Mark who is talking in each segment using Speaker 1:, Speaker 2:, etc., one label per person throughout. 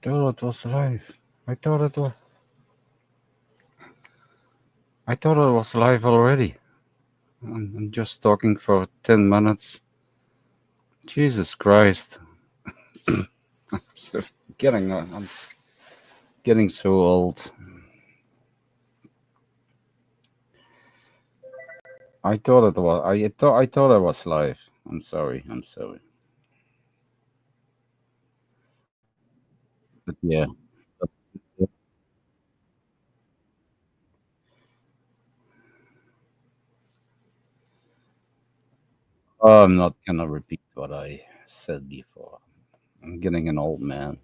Speaker 1: thought it was live. I thought it was. I thought it was live already. I'm just talking for 10 minutes. Jesus Christ! So I'm getting so old. I thought it was. I thought I was live. I'm sorry. I'm sorry. But yeah. But, I'm not gonna repeat what I said before. I'm getting an old man.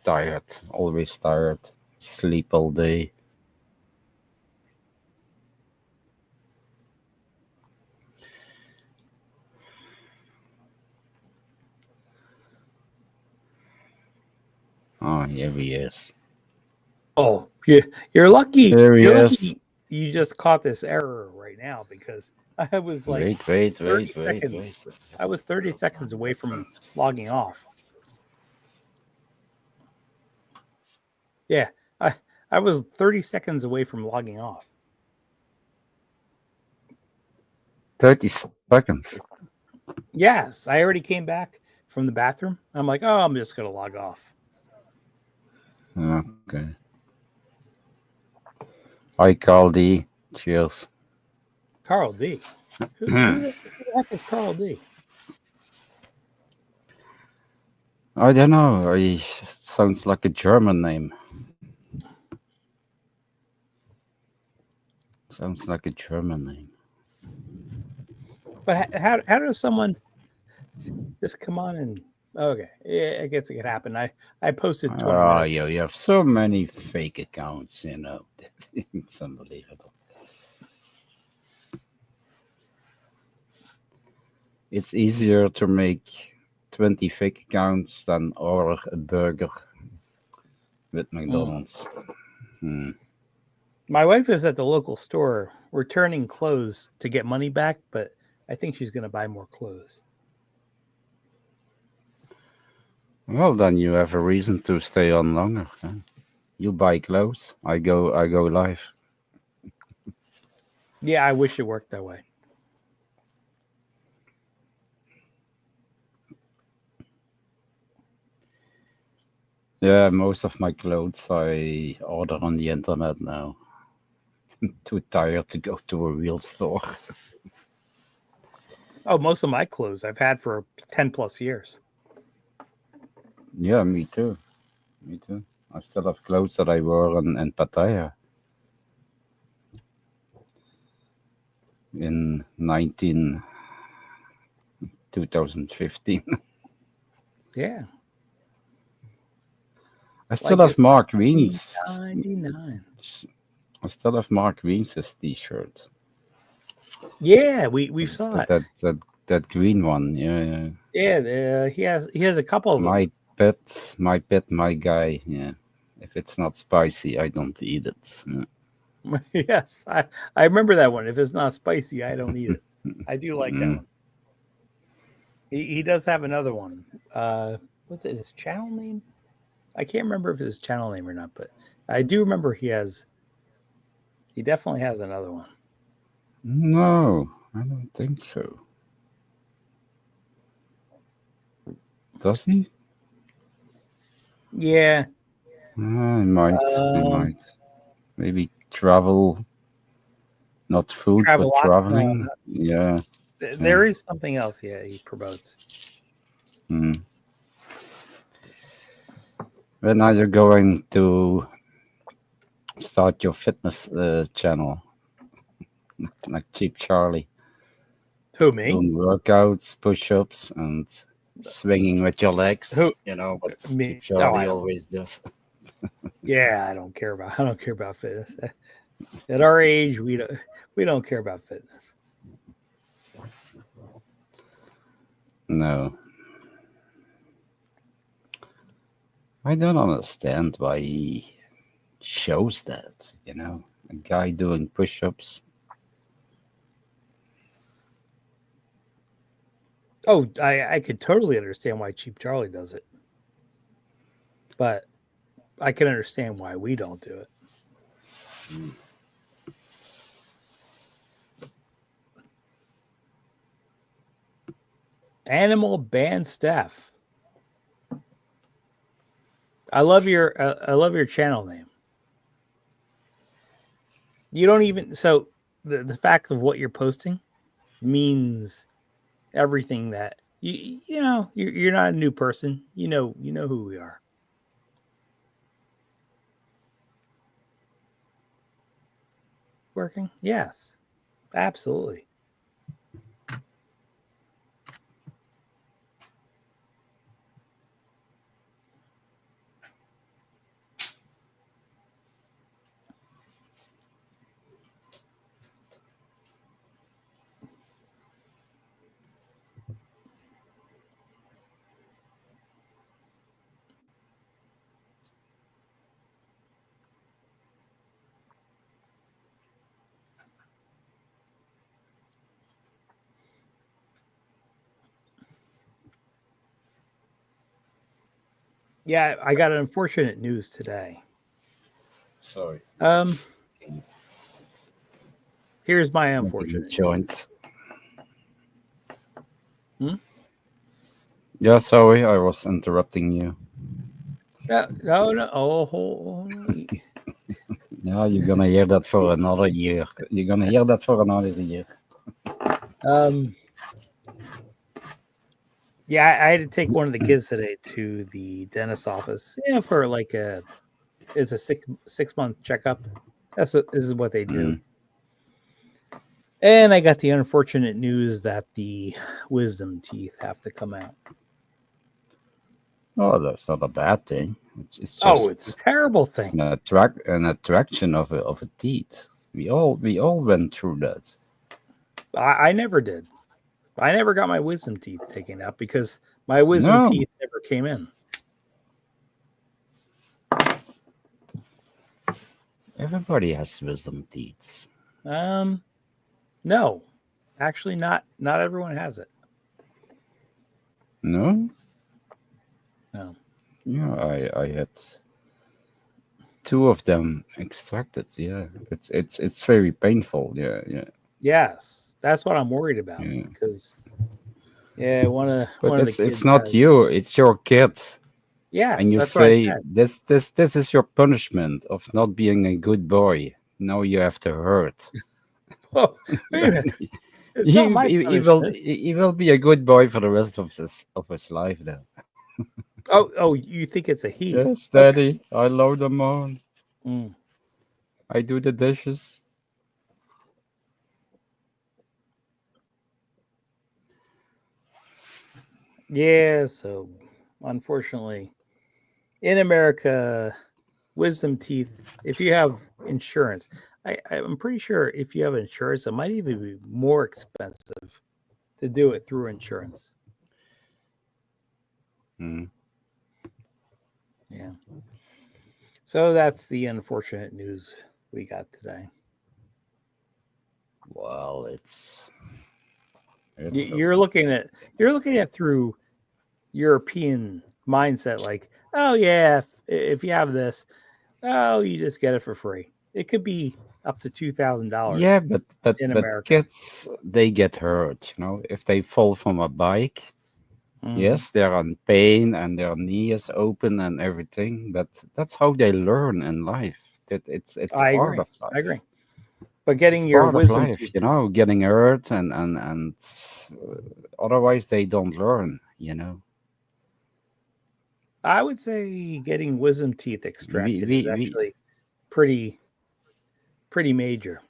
Speaker 1: Tired. Always tired. Sleep all day. Oh, here he is.
Speaker 2: Oh, you're lucky.
Speaker 1: Here he
Speaker 2: You're
Speaker 1: is.
Speaker 2: lucky. You just caught this error right now because I was like
Speaker 1: Wait, wait,
Speaker 2: 30
Speaker 1: wait, wait,
Speaker 2: seconds.
Speaker 1: wait.
Speaker 2: I was 30 seconds away from logging off. Yeah, I I was 30 seconds away from logging off.
Speaker 1: 30 seconds.
Speaker 2: Yes, I already came back from the bathroom. I'm like, oh, I'm just gonna log off.
Speaker 1: Okay. Hi, Carl D. Cheers.
Speaker 2: Carl D. Who the heck is Carl D?
Speaker 1: I don't know. Sounds like a German name. Sounds like a German name.
Speaker 2: But how does someone just come on and okay? Yeah, I guess it could happen. I posted 20
Speaker 1: Oh,
Speaker 2: minutes.
Speaker 1: you have so many fake accounts. It's unbelievable. It's easier to make 20 fake accounts than order a burger with
Speaker 2: Mm.
Speaker 1: McDonald's. Hmm.
Speaker 2: My wife is at the local store returning clothes to get money back, but I think she's going to buy more clothes.
Speaker 1: Well, then you have a reason to stay on longer. Huh? You buy clothes, I go live.
Speaker 2: Yeah, I wish it worked that way.
Speaker 1: Yeah, most of my clothes I order on the internet now. Too tired to go to a real store.
Speaker 2: Oh, most of my clothes I've had for 10 plus years.
Speaker 1: Yeah, me too. Me too. I still have clothes that I wore in Pattaya in 2015.
Speaker 2: Yeah,
Speaker 1: I still
Speaker 2: like
Speaker 1: have
Speaker 2: it's
Speaker 1: Mark Wiens.
Speaker 2: 1999.
Speaker 1: I still have Mark Wiens' t-shirt.
Speaker 2: Yeah, we saw
Speaker 1: That
Speaker 2: it.
Speaker 1: that that that green one. Yeah, yeah.
Speaker 2: Yeah, he has a couple of them.
Speaker 1: My guy. Yeah. If it's not spicy, I don't eat it. Yeah.
Speaker 2: Yes, I remember that one. If it's not spicy, I don't eat it. I do like that
Speaker 1: Mm.
Speaker 2: one. He does have another one. What's it? His channel name? I can't remember if it's his channel name or not, but I do remember he has. He definitely has another one.
Speaker 1: No, I don't think so. Does he?
Speaker 2: Yeah.
Speaker 1: He might. He
Speaker 2: Um,
Speaker 1: might. Maybe travel, not food, but
Speaker 2: Travelocity. No,
Speaker 1: traveling. Yeah. Yeah.
Speaker 2: there is something else. Yeah, he promotes.
Speaker 1: Mm. When are you going to start your fitness channel, like Cheap Charlie?
Speaker 2: Who me?
Speaker 1: Doing workouts, push-ups, and swinging with your legs.
Speaker 2: Who
Speaker 1: You know what Cheap
Speaker 2: me? Oh, I
Speaker 1: Charlie
Speaker 2: don't.
Speaker 1: always does.
Speaker 2: Yeah, I don't care about. I don't care about fitness. At our age, we don't care about fitness.
Speaker 1: No, I don't understand why he shows that. A guy doing push-ups.
Speaker 2: Oh, I could totally understand why Cheap Charlie does it, but I can understand why we don't do it. Animal Band Steph. I love your channel name. You don't even so the fact of what you're posting means everything that you know you're not a new person. You know who we are. Working? Yes. Absolutely. Yeah, I got unfortunate news today.
Speaker 1: Sorry.
Speaker 2: Um, here's my
Speaker 1: Smoking
Speaker 2: unfortunate news.
Speaker 1: joints.
Speaker 2: Hmm?
Speaker 1: Yeah, sorry, I was interrupting you.
Speaker 2: No, no. Oh,
Speaker 1: Yeah, you're gonna hear that for another year. You're gonna hear that for another year.
Speaker 2: um, yeah, I had to take one of the kids today to the dentist office. Yeah, for like it's a 6 month checkup. This is what they do.
Speaker 1: Mm.
Speaker 2: And I got the unfortunate news that the wisdom teeth have to come out.
Speaker 1: Oh, that's not a bad thing. It's
Speaker 2: Oh, it's a
Speaker 1: just
Speaker 2: terrible thing.
Speaker 1: an attraction of a teeth. We all went through that.
Speaker 2: I never did. I never got my wisdom teeth taken out because my wisdom
Speaker 1: No,
Speaker 2: teeth never came in.
Speaker 1: everybody has wisdom teeth.
Speaker 2: Um, no, actually, not. Not everyone has it.
Speaker 1: No,
Speaker 2: No.
Speaker 1: yeah, I had two of them extracted. Yeah, it's very painful. Yeah, yeah,
Speaker 2: Yes, that's what I'm worried about
Speaker 1: yeah.
Speaker 2: because yeah,
Speaker 1: But
Speaker 2: one of the
Speaker 1: it's
Speaker 2: kids
Speaker 1: not
Speaker 2: has.
Speaker 1: you. It's your kid. And
Speaker 2: Yes,
Speaker 1: you
Speaker 2: that's what I
Speaker 1: say
Speaker 2: said.
Speaker 1: this is your punishment of not being a good boy. Now you have to hurt.
Speaker 2: Oh, wait a
Speaker 1: Then
Speaker 2: minute. It's not
Speaker 1: he,
Speaker 2: my
Speaker 1: he, he will
Speaker 2: punishment.
Speaker 1: he will be a good boy for the rest of his life. Then
Speaker 2: Oh, you think it's a he?
Speaker 1: yes,
Speaker 2: Okay.
Speaker 1: daddy, I load them on.
Speaker 2: Mm.
Speaker 1: I do the dishes.
Speaker 2: Yeah. So, unfortunately, in America, wisdom teeth. If you have insurance, I'm pretty sure if you have insurance, it might even be more expensive to do it through insurance.
Speaker 1: Mm.
Speaker 2: Yeah. So that's the unfortunate news we got today.
Speaker 1: Well, it's
Speaker 2: You're
Speaker 1: okay.
Speaker 2: looking at through European mindset, like, oh yeah, if you have this, oh, you just get it for free. It could be up to
Speaker 1: Yeah,
Speaker 2: $2,000
Speaker 1: but but
Speaker 2: in
Speaker 1: but
Speaker 2: America.
Speaker 1: kids they get hurt. If they fall from a bike,
Speaker 2: Hmm.
Speaker 1: yes, they're on pain and their knee is open and everything. But that's how they learn in life. That it's
Speaker 2: I
Speaker 1: part
Speaker 2: agree.
Speaker 1: of
Speaker 2: I
Speaker 1: life.
Speaker 2: agree. But
Speaker 1: It's
Speaker 2: getting your
Speaker 1: part of
Speaker 2: wisdom
Speaker 1: life,
Speaker 2: teeth,
Speaker 1: getting hurt and otherwise they don't learn.
Speaker 2: I would say getting wisdom teeth
Speaker 1: We
Speaker 2: extracted is
Speaker 1: we we
Speaker 2: actually pretty major.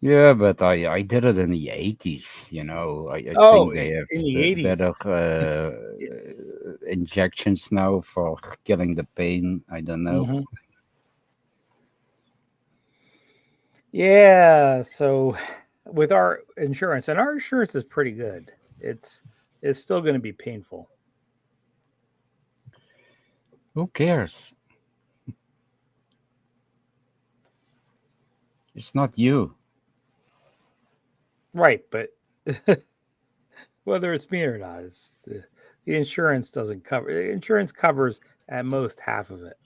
Speaker 1: yeah, but I did it in the 80s. I
Speaker 2: Oh,
Speaker 1: think they have
Speaker 2: in the 80s.
Speaker 1: better injections now for killing the pain. I don't know.
Speaker 2: Hmm. Yeah. So with our insurance, and our insurance is pretty good, it's still going to be painful.
Speaker 1: Who cares? It's not you.
Speaker 2: Right. But whether it's me or not, it's the insurance doesn't cover. The insurance covers at most half of it.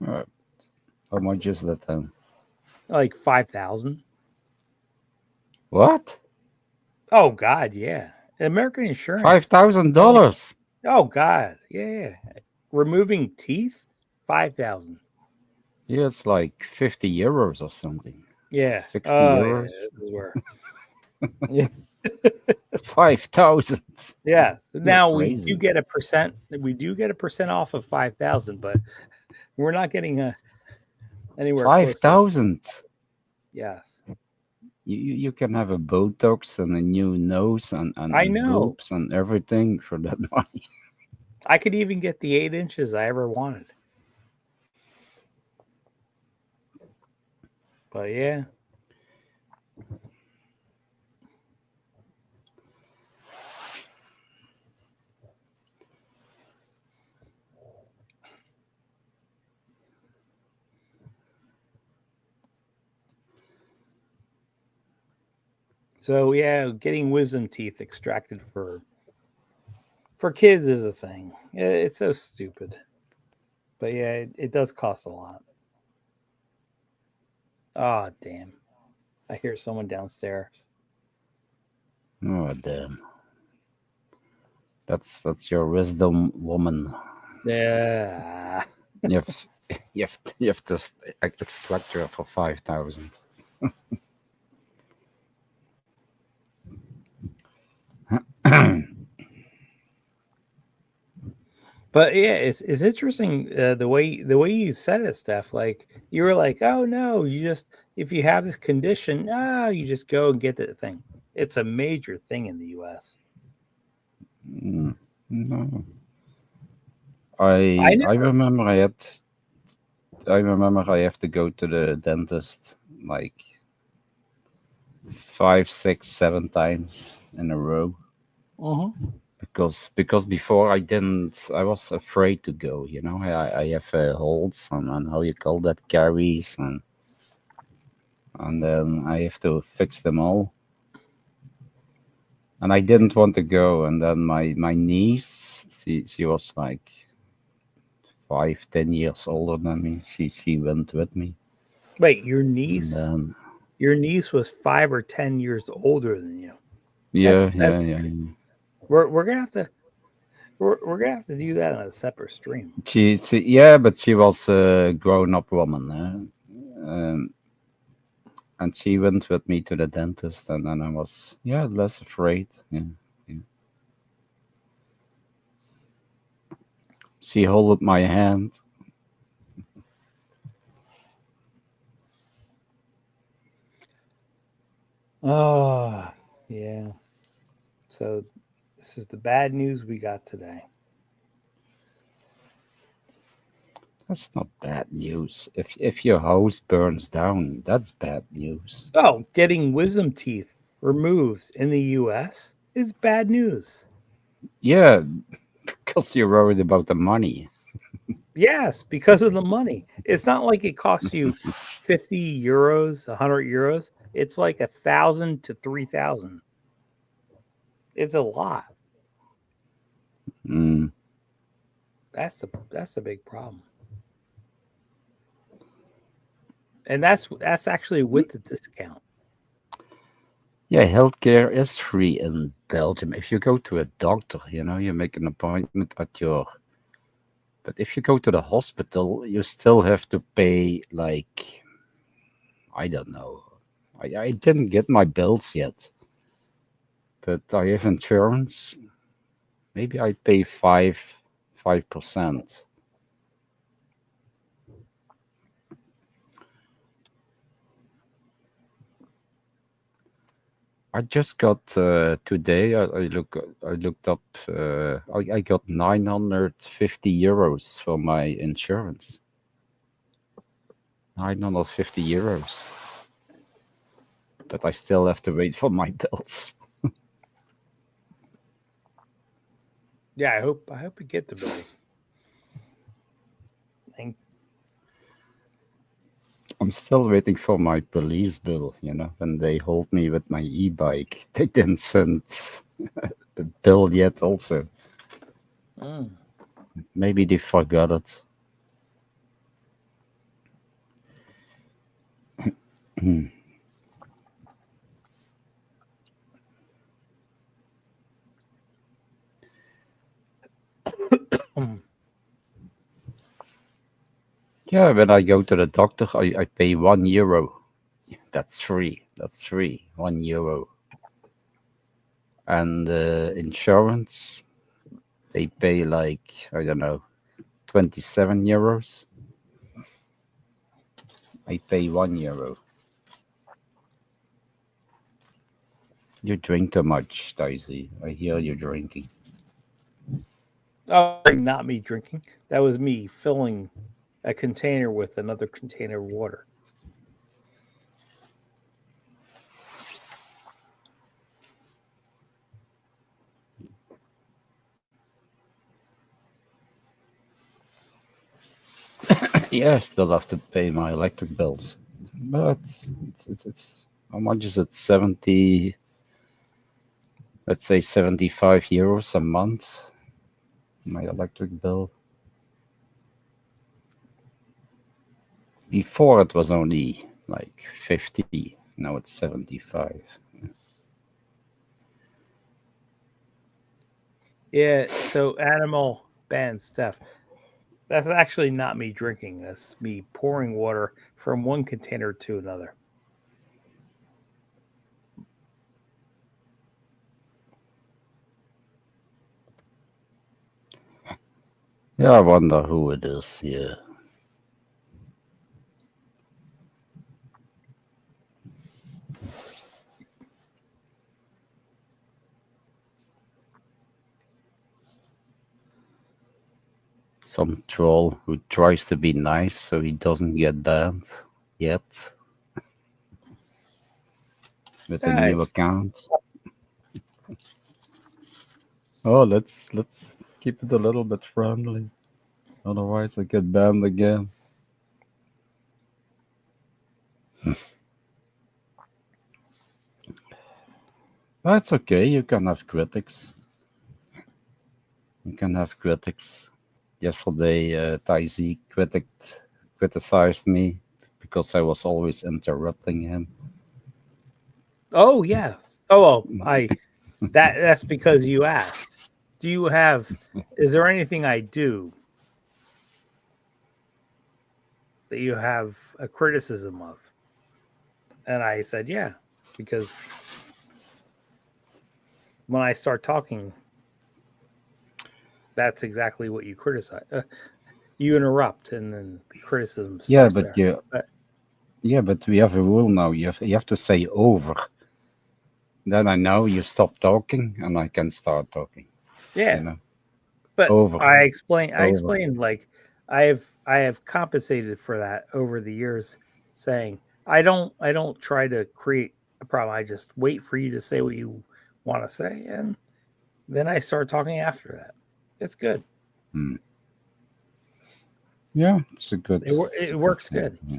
Speaker 1: How much is that then?
Speaker 2: Like 5,000.
Speaker 1: What?
Speaker 2: Oh God, yeah. American
Speaker 1: Five
Speaker 2: insurance.
Speaker 1: thousand
Speaker 2: Only.
Speaker 1: dollars?
Speaker 2: Oh God, yeah. Removing teeth, 5,000.
Speaker 1: Yeah, it's like 50 euros or something.
Speaker 2: Yeah.
Speaker 1: 60
Speaker 2: Oh yeah.
Speaker 1: euros.
Speaker 2: This is where. Yeah.
Speaker 1: 5,000.
Speaker 2: Yeah. So
Speaker 1: You're
Speaker 2: now we do
Speaker 1: crazy.
Speaker 2: get a percent. We do get a percent off of 5,000, but we're not getting anywhere close to.
Speaker 1: 5,000.
Speaker 2: Yes.
Speaker 1: You can have a Botox and a new nose
Speaker 2: I
Speaker 1: and
Speaker 2: know.
Speaker 1: boobs and everything for that money.
Speaker 2: I could even get the 8 inches I ever wanted. But yeah. So yeah, getting wisdom teeth extracted for kids is a thing. It's so stupid. But yeah, it does cost a lot. Oh damn. I hear someone downstairs.
Speaker 1: Oh damn. That's your wisdom woman.
Speaker 2: Yeah.
Speaker 1: You have you have to extract her for 5,000.
Speaker 2: But yeah, it's interesting the way you said it, Steph. Like you were like, oh no, you just if you have this condition, you just go and get the thing. It's a major thing in the U.S.
Speaker 1: No.
Speaker 2: I
Speaker 1: I
Speaker 2: never.
Speaker 1: remember I have to go to the dentist like 5, 6, 7 times in a row
Speaker 2: Hmm.
Speaker 1: because before I was afraid to go. I have holds and how you call that, caries, and then I have to fix them all. And I didn't want to go, and then my niece, she was like 5, 10 years older than me. She went with me,
Speaker 2: Wait,
Speaker 1: and then
Speaker 2: your niece was 5 or 10 years older than you.
Speaker 1: yeah,
Speaker 2: That's
Speaker 1: yeah, yeah, yeah.
Speaker 2: we're gonna have to we're gonna have to do that on a separate stream.
Speaker 1: Yeah, but she was a grown-up woman, and she went with me to the dentist, and then I was less afraid. Yeah, yeah. She held my hand.
Speaker 2: Oh yeah. So this is the bad news we got today.
Speaker 1: That's not bad news. If your house burns down, that's bad news.
Speaker 2: Oh, getting wisdom teeth removed in the U.S. is bad news.
Speaker 1: Yeah, because you're worried about the money.
Speaker 2: Yes, because of the money. It's not like it costs you 50 euros, 100 euros. It's like 1,000 to 3,000. It's a lot.
Speaker 1: Mm.
Speaker 2: That's a big problem. And that's actually with the discount.
Speaker 1: Yeah, healthcare is free in Belgium. If you go to a doctor, you make an appointment at your. But if you go to the hospital, you still have to pay, like, I don't know. I didn't get my bills yet, but I have insurance. Maybe I pay 5%. I just got today. I looked up. I got 950 euros for my insurance. 950 euros, but I still have to wait for my bills.
Speaker 2: Yeah, I hope you get the bills. And
Speaker 1: I'm still waiting for my police bill, when they hold me with my e-bike. They didn't send a bill yet also.
Speaker 2: Mm.
Speaker 1: Maybe they forgot it.
Speaker 2: Mm.
Speaker 1: Yeah, when I go to the doctor, I pay €1. That's free. That's free. €1. And insurance, they pay like, I don't know, €27. I pay €1. You drink too much, Daisy. I hear you drinking.
Speaker 2: Oh, not me drinking. That was me filling a container with another container of water.
Speaker 1: Yeah, I still have to pay my electric bills. But it's how much is it? 70, let's say €75 a month. My electric bill. Before it was only like 50. Now it's 75.
Speaker 2: Yeah, so animal band stuff. That's actually not me drinking. That's me pouring water from one container to another.
Speaker 1: Yeah, I wonder who it is. Yeah. Some troll who tries to be nice so he doesn't get banned yet with a
Speaker 2: Ah,
Speaker 1: new account. Oh, let's keep it a little bit friendly. Otherwise I get banned again. That's okay, you can have critics. You can have critics. Yesterday, Taizi criticized me because I was always interrupting him.
Speaker 2: oh yeah. Oh well, I that's because you asked. Do you have is there anything I do that you have a criticism of? And I said, yeah, because when I start talking, that's exactly what you criticize. You interrupt, and then the criticism
Speaker 1: Yeah,
Speaker 2: starts
Speaker 1: but
Speaker 2: there.
Speaker 1: you,
Speaker 2: But
Speaker 1: yeah, but we have a rule now. You have to say over. Then I know you stop talking and I can start talking.
Speaker 2: yeah,
Speaker 1: You know,
Speaker 2: but
Speaker 1: over,
Speaker 2: I
Speaker 1: over.
Speaker 2: explained like I have compensated for that over the years, saying I don't try to create a problem. I just wait for you to say what you want to say, and then I start talking after that. It's good.
Speaker 1: Hmm. Yeah, it's a
Speaker 2: It
Speaker 1: good
Speaker 2: works
Speaker 1: thing.
Speaker 2: good.
Speaker 1: Yeah.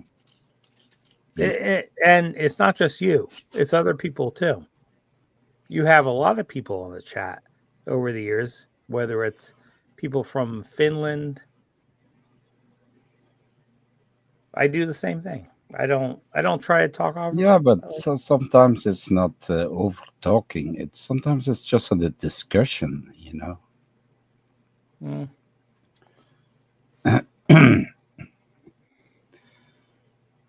Speaker 1: Hmm.
Speaker 2: And it's not just you; it's other people too. You have a lot of people in the chat over the years, whether it's people from Finland. I do the same thing. I don't try to talk over.
Speaker 1: Yeah, but sometimes it's not over talking. Sometimes it's just a discussion.
Speaker 2: Mm,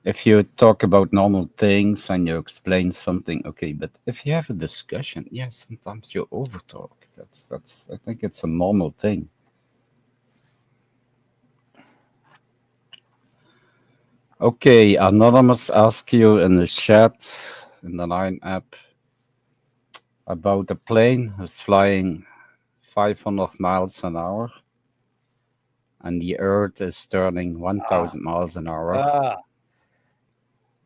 Speaker 1: If you talk about normal things and you explain something, okay, but if you have a discussion, yeah, sometimes you overtalk. That's I think it's a normal thing. Okay, Anonymous ask you in the chat in the Line app about a plane who's flying 500 miles an hour and the Earth is turning
Speaker 2: ah,
Speaker 1: 1,000 miles an hour.
Speaker 2: ah,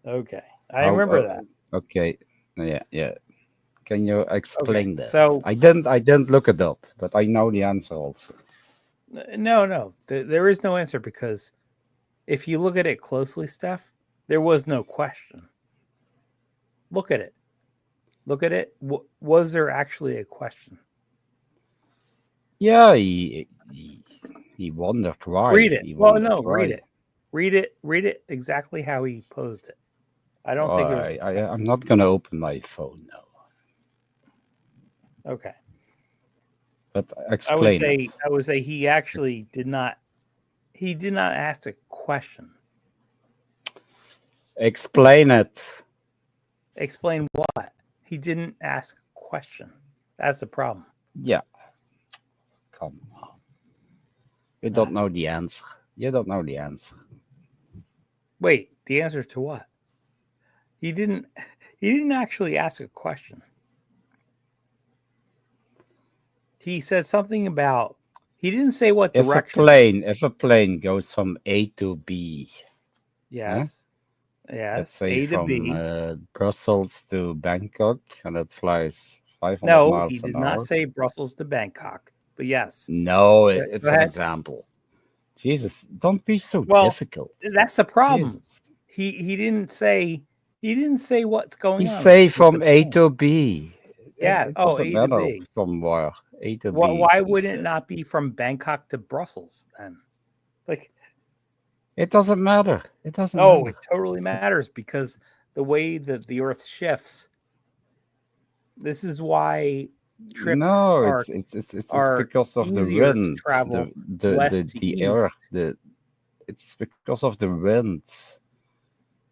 Speaker 2: okay. I
Speaker 1: How?
Speaker 2: remember that.
Speaker 1: Okay, yeah, yeah. Can you
Speaker 2: Okay.
Speaker 1: explain that?
Speaker 2: So
Speaker 1: I didn't look it up, but I know the answer also.
Speaker 2: no, no, there is no answer because if you look at it closely, Steph, There was no question. Look at it. Look at it. Was there actually a question?
Speaker 1: Yeah, he wondered why.
Speaker 2: Read it.
Speaker 1: He
Speaker 2: Well,
Speaker 1: wondered
Speaker 2: no, read
Speaker 1: why.
Speaker 2: it. Read it. Read it exactly how he posed it. I don't
Speaker 1: Oh,
Speaker 2: think it was
Speaker 1: I'm not gonna open my phone now,
Speaker 2: okay.
Speaker 1: but explain it.
Speaker 2: I would say he
Speaker 1: Ex-
Speaker 2: actually did not. He did not ask a question.
Speaker 1: Explain it.
Speaker 2: Explain what? He didn't ask a question. That's the problem.
Speaker 1: Yeah, come on. You
Speaker 2: Ah,
Speaker 1: don't know the answer. You don't know the answer.
Speaker 2: wait, the answer to what? He didn't. He didn't actually ask a question. He said something about. He didn't say what direction.
Speaker 1: If a plane goes from A to B, yeah,
Speaker 2: Yes,
Speaker 1: let's
Speaker 2: yes.
Speaker 1: say
Speaker 2: A to
Speaker 1: from
Speaker 2: B.
Speaker 1: Brussels to Bangkok, and it flies 500
Speaker 2: No, he
Speaker 1: miles
Speaker 2: did
Speaker 1: an
Speaker 2: not
Speaker 1: hour.
Speaker 2: say Brussels to Bangkok. But yes,
Speaker 1: No,
Speaker 2: go
Speaker 1: it's an
Speaker 2: ahead.
Speaker 1: example. Jesus, don't be so
Speaker 2: Well,
Speaker 1: difficult.
Speaker 2: that's the problem.
Speaker 1: Jesus.
Speaker 2: He didn't say what's
Speaker 1: You
Speaker 2: going on
Speaker 1: say
Speaker 2: with the
Speaker 1: from A
Speaker 2: plane.
Speaker 1: to B.
Speaker 2: Yeah.
Speaker 1: It
Speaker 2: Oh,
Speaker 1: doesn't
Speaker 2: A to
Speaker 1: matter
Speaker 2: B.
Speaker 1: from where. A to B,
Speaker 2: Why
Speaker 1: he
Speaker 2: would it
Speaker 1: said.
Speaker 2: not be from Bangkok to Brussels then? Like,
Speaker 1: It doesn't matter. It doesn't
Speaker 2: oh,
Speaker 1: matter.
Speaker 2: it totally matters because the way that the Earth shifts. This is why trips
Speaker 1: No, it's
Speaker 2: are
Speaker 1: because of the
Speaker 2: easier to
Speaker 1: wind.
Speaker 2: travel west to
Speaker 1: The air.
Speaker 2: east.
Speaker 1: It's because of the wind.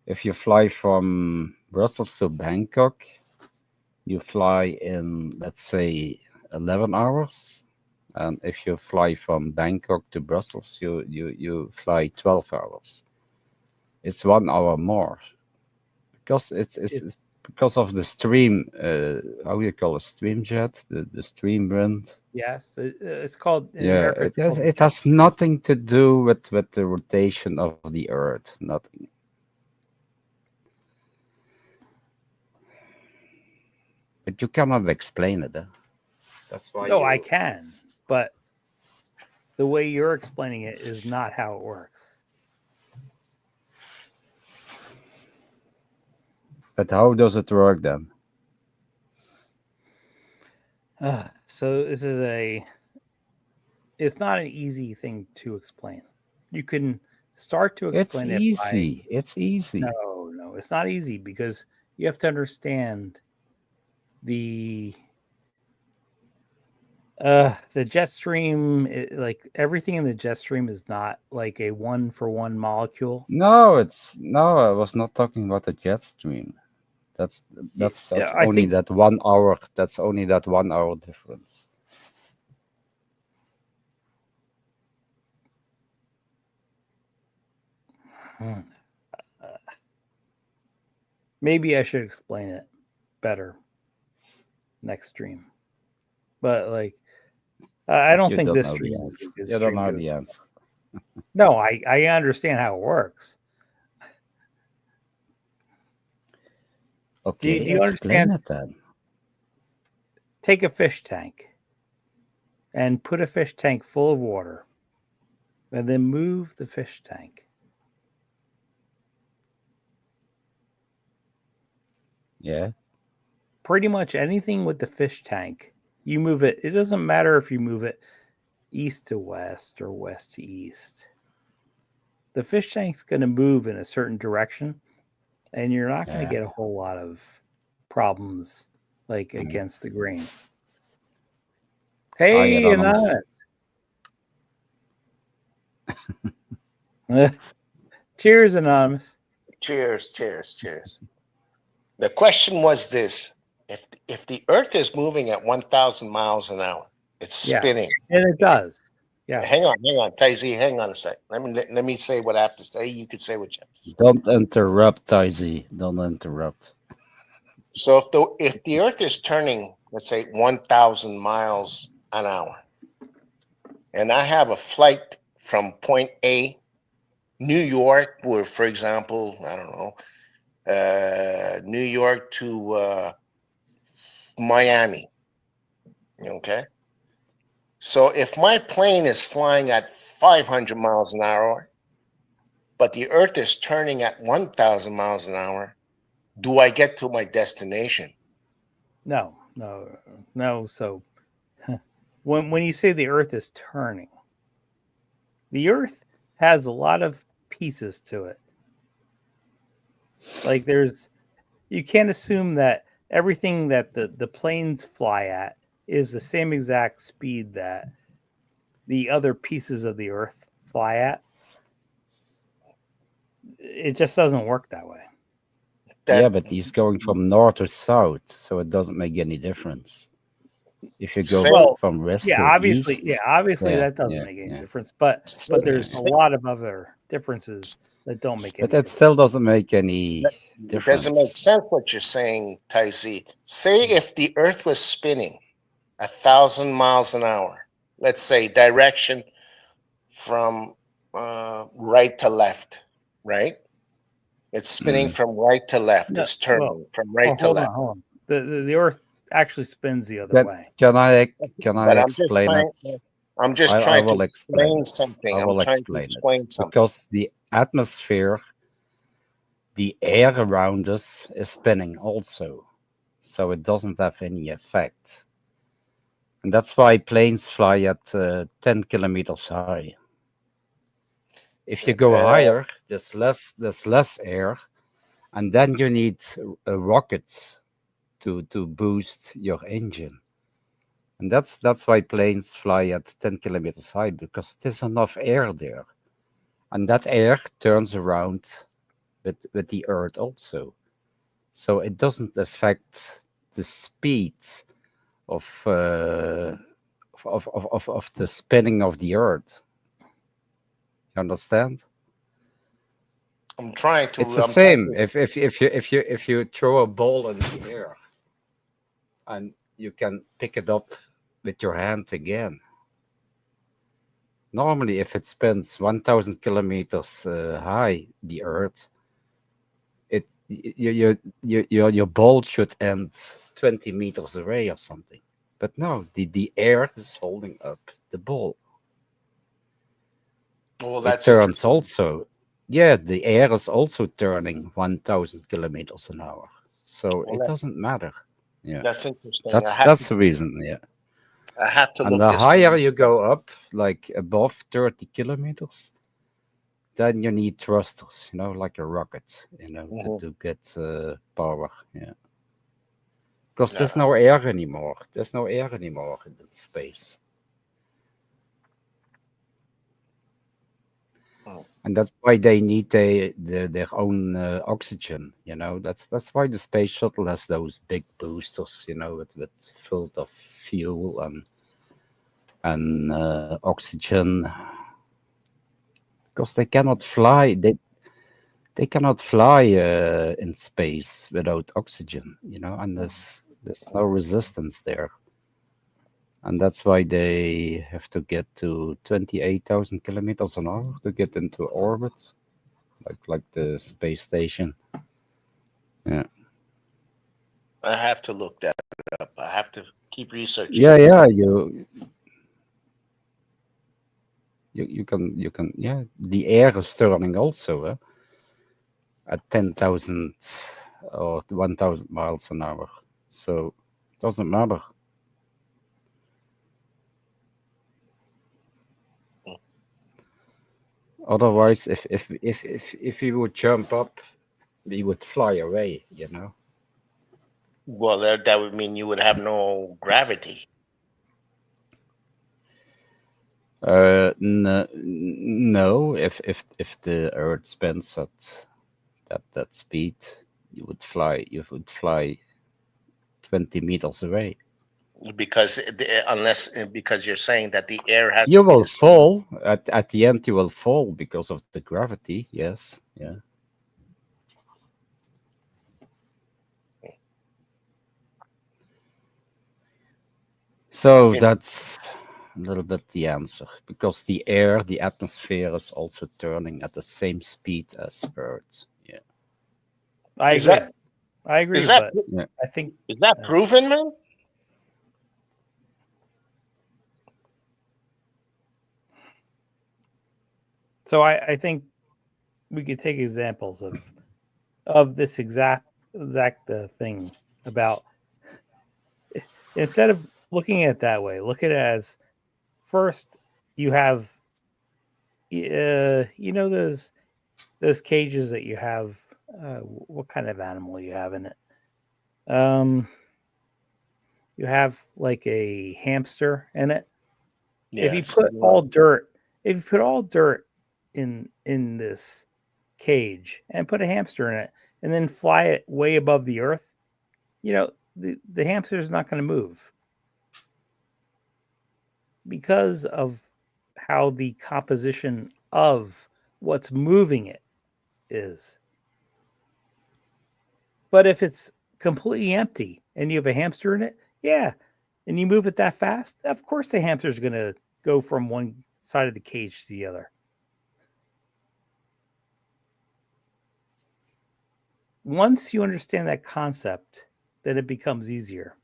Speaker 1: If you fly from Brussels to Bangkok, you fly in, let's say, 11 hours. And if you fly from Bangkok to Brussels, you fly 12 hours. It's 1 hour more because it's
Speaker 2: It's
Speaker 1: because of the stream. How you call it? Stream jet, the stream wind.
Speaker 2: yes, it's called in
Speaker 1: Yeah,
Speaker 2: America. It's called the
Speaker 1: it
Speaker 2: jet
Speaker 1: has
Speaker 2: stream.
Speaker 1: nothing to do with the rotation of the Earth. Nothing. But you cannot explain it. That's why
Speaker 2: No, I
Speaker 1: you.
Speaker 2: can, but the way you're explaining it is not how it works.
Speaker 1: But how does it work then?
Speaker 2: So this is a it's not an easy thing to explain. You can start to
Speaker 1: It's
Speaker 2: explain it by
Speaker 1: easy. It's easy.
Speaker 2: no, it's not easy because you have to understand the the jet stream like everything in the jet stream is not like a one for one molecule.
Speaker 1: No. I was not talking about the jet stream. That's
Speaker 2: Yeah,
Speaker 1: that's
Speaker 2: I
Speaker 1: only
Speaker 2: think
Speaker 1: that 1 hour. That's only that 1 hour difference.
Speaker 2: hmm, maybe I should explain it better next stream. But like I don't
Speaker 1: You
Speaker 2: think
Speaker 1: don't
Speaker 2: this
Speaker 1: know the
Speaker 2: stream is
Speaker 1: answer.
Speaker 2: a good
Speaker 1: You don't
Speaker 2: stream
Speaker 1: know
Speaker 2: to
Speaker 1: the
Speaker 2: explain.
Speaker 1: answer.
Speaker 2: No, I understand how it works.
Speaker 1: Okay,
Speaker 2: Do you
Speaker 1: explain
Speaker 2: understand?
Speaker 1: it then.
Speaker 2: Take a fish tank and put a fish tank full of water and then move the fish tank.
Speaker 1: Yeah.
Speaker 2: Pretty much anything with the fish tank, you move it. It doesn't matter if you move it east to west or west to east. The fish tank's going to move in a certain direction, and you're not going to
Speaker 1: Yeah.
Speaker 2: get a whole lot of problems like
Speaker 1: Mm.
Speaker 2: against the grain.
Speaker 1: Hi,
Speaker 2: Hey,
Speaker 1: Anonymous.
Speaker 2: Anonymous. Cheers, Anonymous.
Speaker 3: Cheers, cheers, cheers. The question was this: if the Earth is moving at 1,000 miles an hour, it's
Speaker 2: Yes,
Speaker 3: spinning.
Speaker 2: and it
Speaker 3: It's
Speaker 2: does. Yes.
Speaker 3: hang on, Taisy, hang on a sec. Let me say what I have to say. You could say what you have to say.
Speaker 1: Don't interrupt, Taizee. Don't interrupt.
Speaker 3: So if the Earth is turning, let's say 1,000 miles an hour, and I have a flight from point A, New York, where for example, I don't know, New York to Miami. Okay. So if my plane is flying at 500 miles an hour, but the Earth is turning at 1,000 miles an hour, do I get to my destination?
Speaker 2: No, no, no. So when you say the Earth is turning, the Earth has a lot of pieces to it. Like you can't assume that everything that the planes fly at is the same exact speed that the other pieces of the Earth fly at. It just doesn't work that way.
Speaker 1: Yeah,
Speaker 3: That
Speaker 1: but he's going from north to south, so it doesn't make any difference. If you go
Speaker 3: say
Speaker 2: Well,
Speaker 1: from west to
Speaker 2: yeah,
Speaker 1: east,
Speaker 2: obviously
Speaker 1: yeah,
Speaker 2: that doesn't
Speaker 1: yeah,
Speaker 2: make any
Speaker 1: yeah.
Speaker 2: difference. But
Speaker 3: say,
Speaker 2: there's a
Speaker 3: say,
Speaker 2: lot of other differences that don't make
Speaker 1: But
Speaker 2: any
Speaker 1: that
Speaker 2: difference.
Speaker 1: still doesn't make any
Speaker 3: it doesn't make
Speaker 1: difference.
Speaker 3: sense what you're saying, Taisi. Say if the Earth was spinning 1,000 miles an hour, let's say direction from right to left, right? It's spinning
Speaker 1: Mm.
Speaker 3: from right to left.
Speaker 2: No,
Speaker 3: It's
Speaker 2: well,
Speaker 3: turning from right to
Speaker 2: hold
Speaker 3: left.
Speaker 2: on, hold on. The Earth actually spins the other
Speaker 1: Can
Speaker 2: way.
Speaker 1: can I can I
Speaker 3: But I'm just
Speaker 1: explain it?
Speaker 3: trying. I'm just
Speaker 1: I
Speaker 3: trying to
Speaker 1: will explain
Speaker 3: explain
Speaker 1: it. I
Speaker 3: something. I'm
Speaker 1: will
Speaker 3: trying to
Speaker 1: explain it
Speaker 3: explain something.
Speaker 1: because the atmosphere, the air around us is spinning also, so it doesn't have any effect. And that's why planes fly at 10 kilometers high. If you go
Speaker 3: Uh,
Speaker 1: higher, there's less air, and then you need a rocket to boost your engine. And that's why planes fly at 10 kilometers high because there's enough air there. And that air turns around with the earth also. So it doesn't affect the speed of of the spinning of the earth. You understand?
Speaker 3: I'm trying
Speaker 1: It's
Speaker 3: to.
Speaker 1: the
Speaker 3: I'm trying
Speaker 1: same
Speaker 3: to.
Speaker 1: if you throw a ball in the air and you can pick it up with your hand again. Normally, if it spins 1,000 kilometers high, the Earth, your ball should end 20 meters away or something. But no, the air is holding up the ball.
Speaker 3: Well,
Speaker 1: It
Speaker 3: that's
Speaker 1: turns
Speaker 3: interesting.
Speaker 1: also, yeah, the air is also turning 1,000 kilometers an hour. So
Speaker 3: Well,
Speaker 1: it doesn't matter. Yeah,
Speaker 3: that's interesting.
Speaker 1: that's the reason. Yeah,
Speaker 3: I have to
Speaker 1: and
Speaker 3: look
Speaker 1: the
Speaker 3: this
Speaker 1: higher
Speaker 3: one.
Speaker 1: you go up, like above 30 kilometers, then you need thrusters, like a rocket,
Speaker 3: Mhm.
Speaker 1: to get power. Yeah, because there's
Speaker 3: Uh,
Speaker 1: no air anymore. There's no air anymore in space,
Speaker 3: oh,
Speaker 1: and that's why they need their own oxygen. That's why the space shuttle has those big boosters, with filled of fuel and oxygen, because they cannot fly. They cannot fly in space without oxygen, and there's no resistance there. And that's why they have to get to 28,000 kilometers an hour to get into orbit, like the space station. Yeah,
Speaker 3: I have to look that up. I have to keep researching
Speaker 1: yeah,
Speaker 3: it.
Speaker 1: yeah. You can yeah. The air is turning also at 10,000 or 1,000 miles an hour, so it doesn't matter. Otherwise, if he would jump up, he would fly away.
Speaker 3: Well, that would mean you would have no gravity.
Speaker 1: No, if the Earth spins at that speed, you would fly 20 meters away.
Speaker 3: Because you're saying that the air has to
Speaker 1: You
Speaker 3: be
Speaker 1: will
Speaker 3: the same.
Speaker 1: fall at the end. You will fall because of the gravity. Yes, yeah. So
Speaker 3: In-
Speaker 1: that's a little bit the answer because the air, the atmosphere is also turning at the same speed as Earth. Yeah.
Speaker 2: I
Speaker 3: Is
Speaker 2: agree.
Speaker 3: that
Speaker 2: I
Speaker 3: is
Speaker 2: agree,
Speaker 3: that
Speaker 2: but
Speaker 1: Yeah.
Speaker 2: I think
Speaker 3: is that
Speaker 2: uh,
Speaker 3: proven, man?
Speaker 2: so. I think we could take examples of this exact thing about, instead of looking at it that way, look at it as, first you have those cages that you have. What kind of animal you have in it? Um, you have like a hamster in it. If you
Speaker 3: Yes.
Speaker 2: put all dirt, if you put all dirt in this cage and put a hamster in it and then fly it way above the earth, the hamster is not going to move because of how the composition of what's moving it is. But if it's completely empty and you have a hamster in it, yeah, and you move it that fast, of course the hamster's going to go from one side of the cage to the other. Once you understand that concept, then it becomes easier.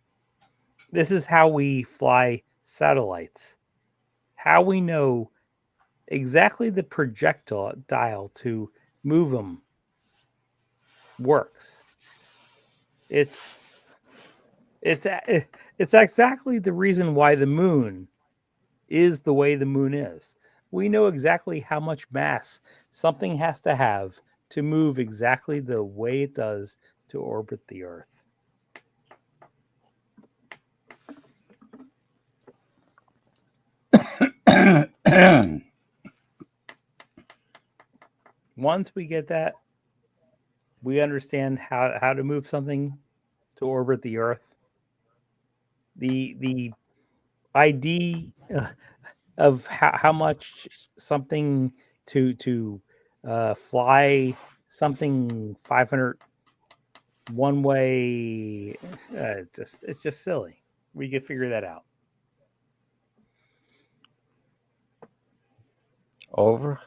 Speaker 2: This is how we fly satellites, how we know exactly the projectile to move them works. It's it's it's exactly the reason why the moon is the way the moon is. We know exactly how much mass something has to have to move exactly the way it does to orbit the earth. Once we get that, we understand how to move something to orbit the earth. The idea of how much something to fly something 500 one way, it's just silly. We could figure that out.
Speaker 1: Over.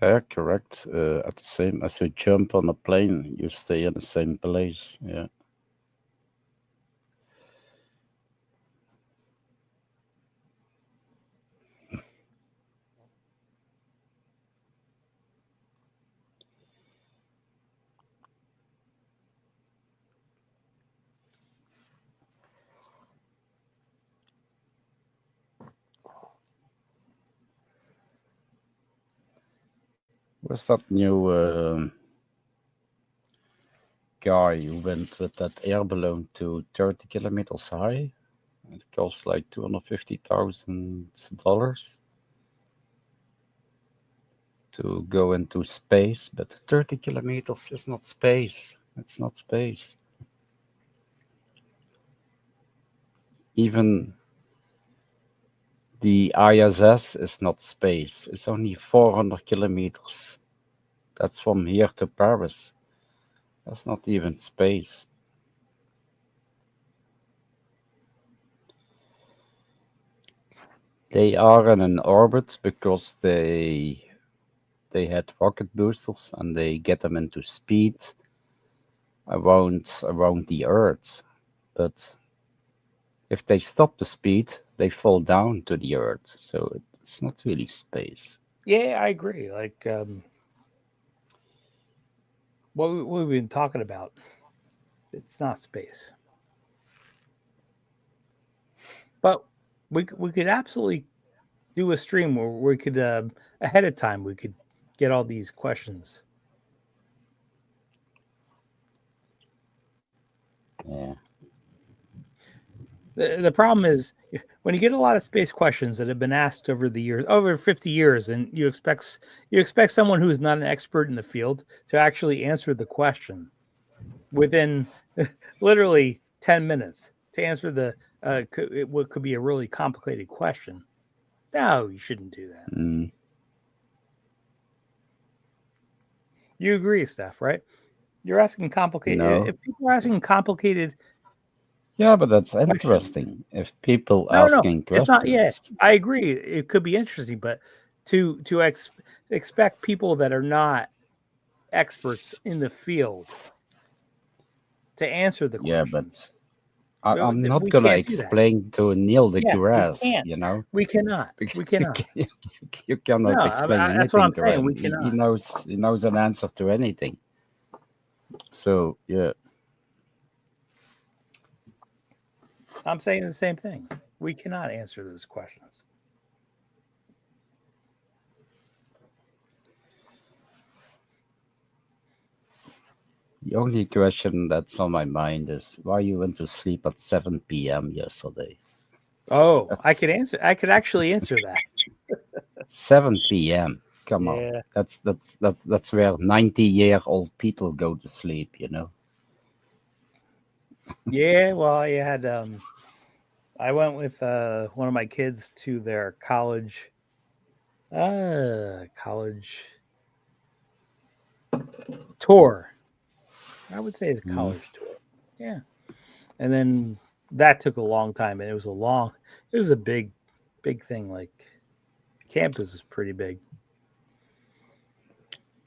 Speaker 1: Yeah, correct. At the same as you jump on a plane, you stay in the same place. Yeah. Where's that new guy who went with that air balloon to 30 kilometers high? It cost like $250,000 to go into space, but 30 kilometers is not space. It's not space. Even the ISS is not space. It's only 400 kilometers. That's from here to Paris. That's not even space. They are in an orbit because they had rocket boosters and they get them into speed around the Earth. But if they stop the speed, they fall down to the Earth. So it's not really space.
Speaker 2: Yeah, I agree. Like what we've been talking about, it's not space. But we could absolutely do a stream where we could ahead of time we could get all these questions.
Speaker 1: Yeah.
Speaker 2: The problem is when you get a lot of space questions that have been asked over the years, over 50 years, and you expect someone who is not an expert in the field to actually answer the question within literally 10 minutes to answer what could be a really complicated question. No, you shouldn't do that.
Speaker 1: Mm,
Speaker 2: You agree, Steph, right? You're asking complicated.
Speaker 1: no.
Speaker 2: If people are asking complicated
Speaker 1: Yeah, but that's
Speaker 2: questions.
Speaker 1: interesting. If people
Speaker 2: No, no,
Speaker 1: asking
Speaker 2: it's not. Yeah,
Speaker 1: questions,
Speaker 2: I agree. It could be interesting, but to expect people that are not experts in the field to answer the
Speaker 1: yeah,
Speaker 2: questions,
Speaker 1: but I'm not
Speaker 2: we
Speaker 1: gonna
Speaker 2: can't do that.
Speaker 1: explain to Neil
Speaker 2: Yes, we
Speaker 1: deGrasse,
Speaker 2: can't.
Speaker 1: you know,
Speaker 2: We cannot.
Speaker 1: because
Speaker 2: We cannot.
Speaker 1: you
Speaker 2: No,
Speaker 1: cannot explain
Speaker 2: that's what
Speaker 1: anything
Speaker 2: I'm
Speaker 1: to
Speaker 2: saying.
Speaker 1: him.
Speaker 2: We
Speaker 1: He
Speaker 2: cannot.
Speaker 1: knows an answer to anything. So yeah,
Speaker 2: I'm saying the same thing. We cannot answer those questions.
Speaker 1: the only question that's on my mind is why you went to sleep at 7 p.m. yesterday.
Speaker 2: Oh, I
Speaker 1: That's
Speaker 2: could answer. I could actually answer that.
Speaker 1: 7 p.m. Come on,
Speaker 2: Yeah.
Speaker 1: that's where 90-year-old people go to sleep. You know.
Speaker 2: Yeah. Well, I had. I went with one of my kids to their college tour. I would say it's a
Speaker 1: Mm.
Speaker 2: college tour. Yeah. And then that took a long time, and it was a big thing. Like campus is pretty big.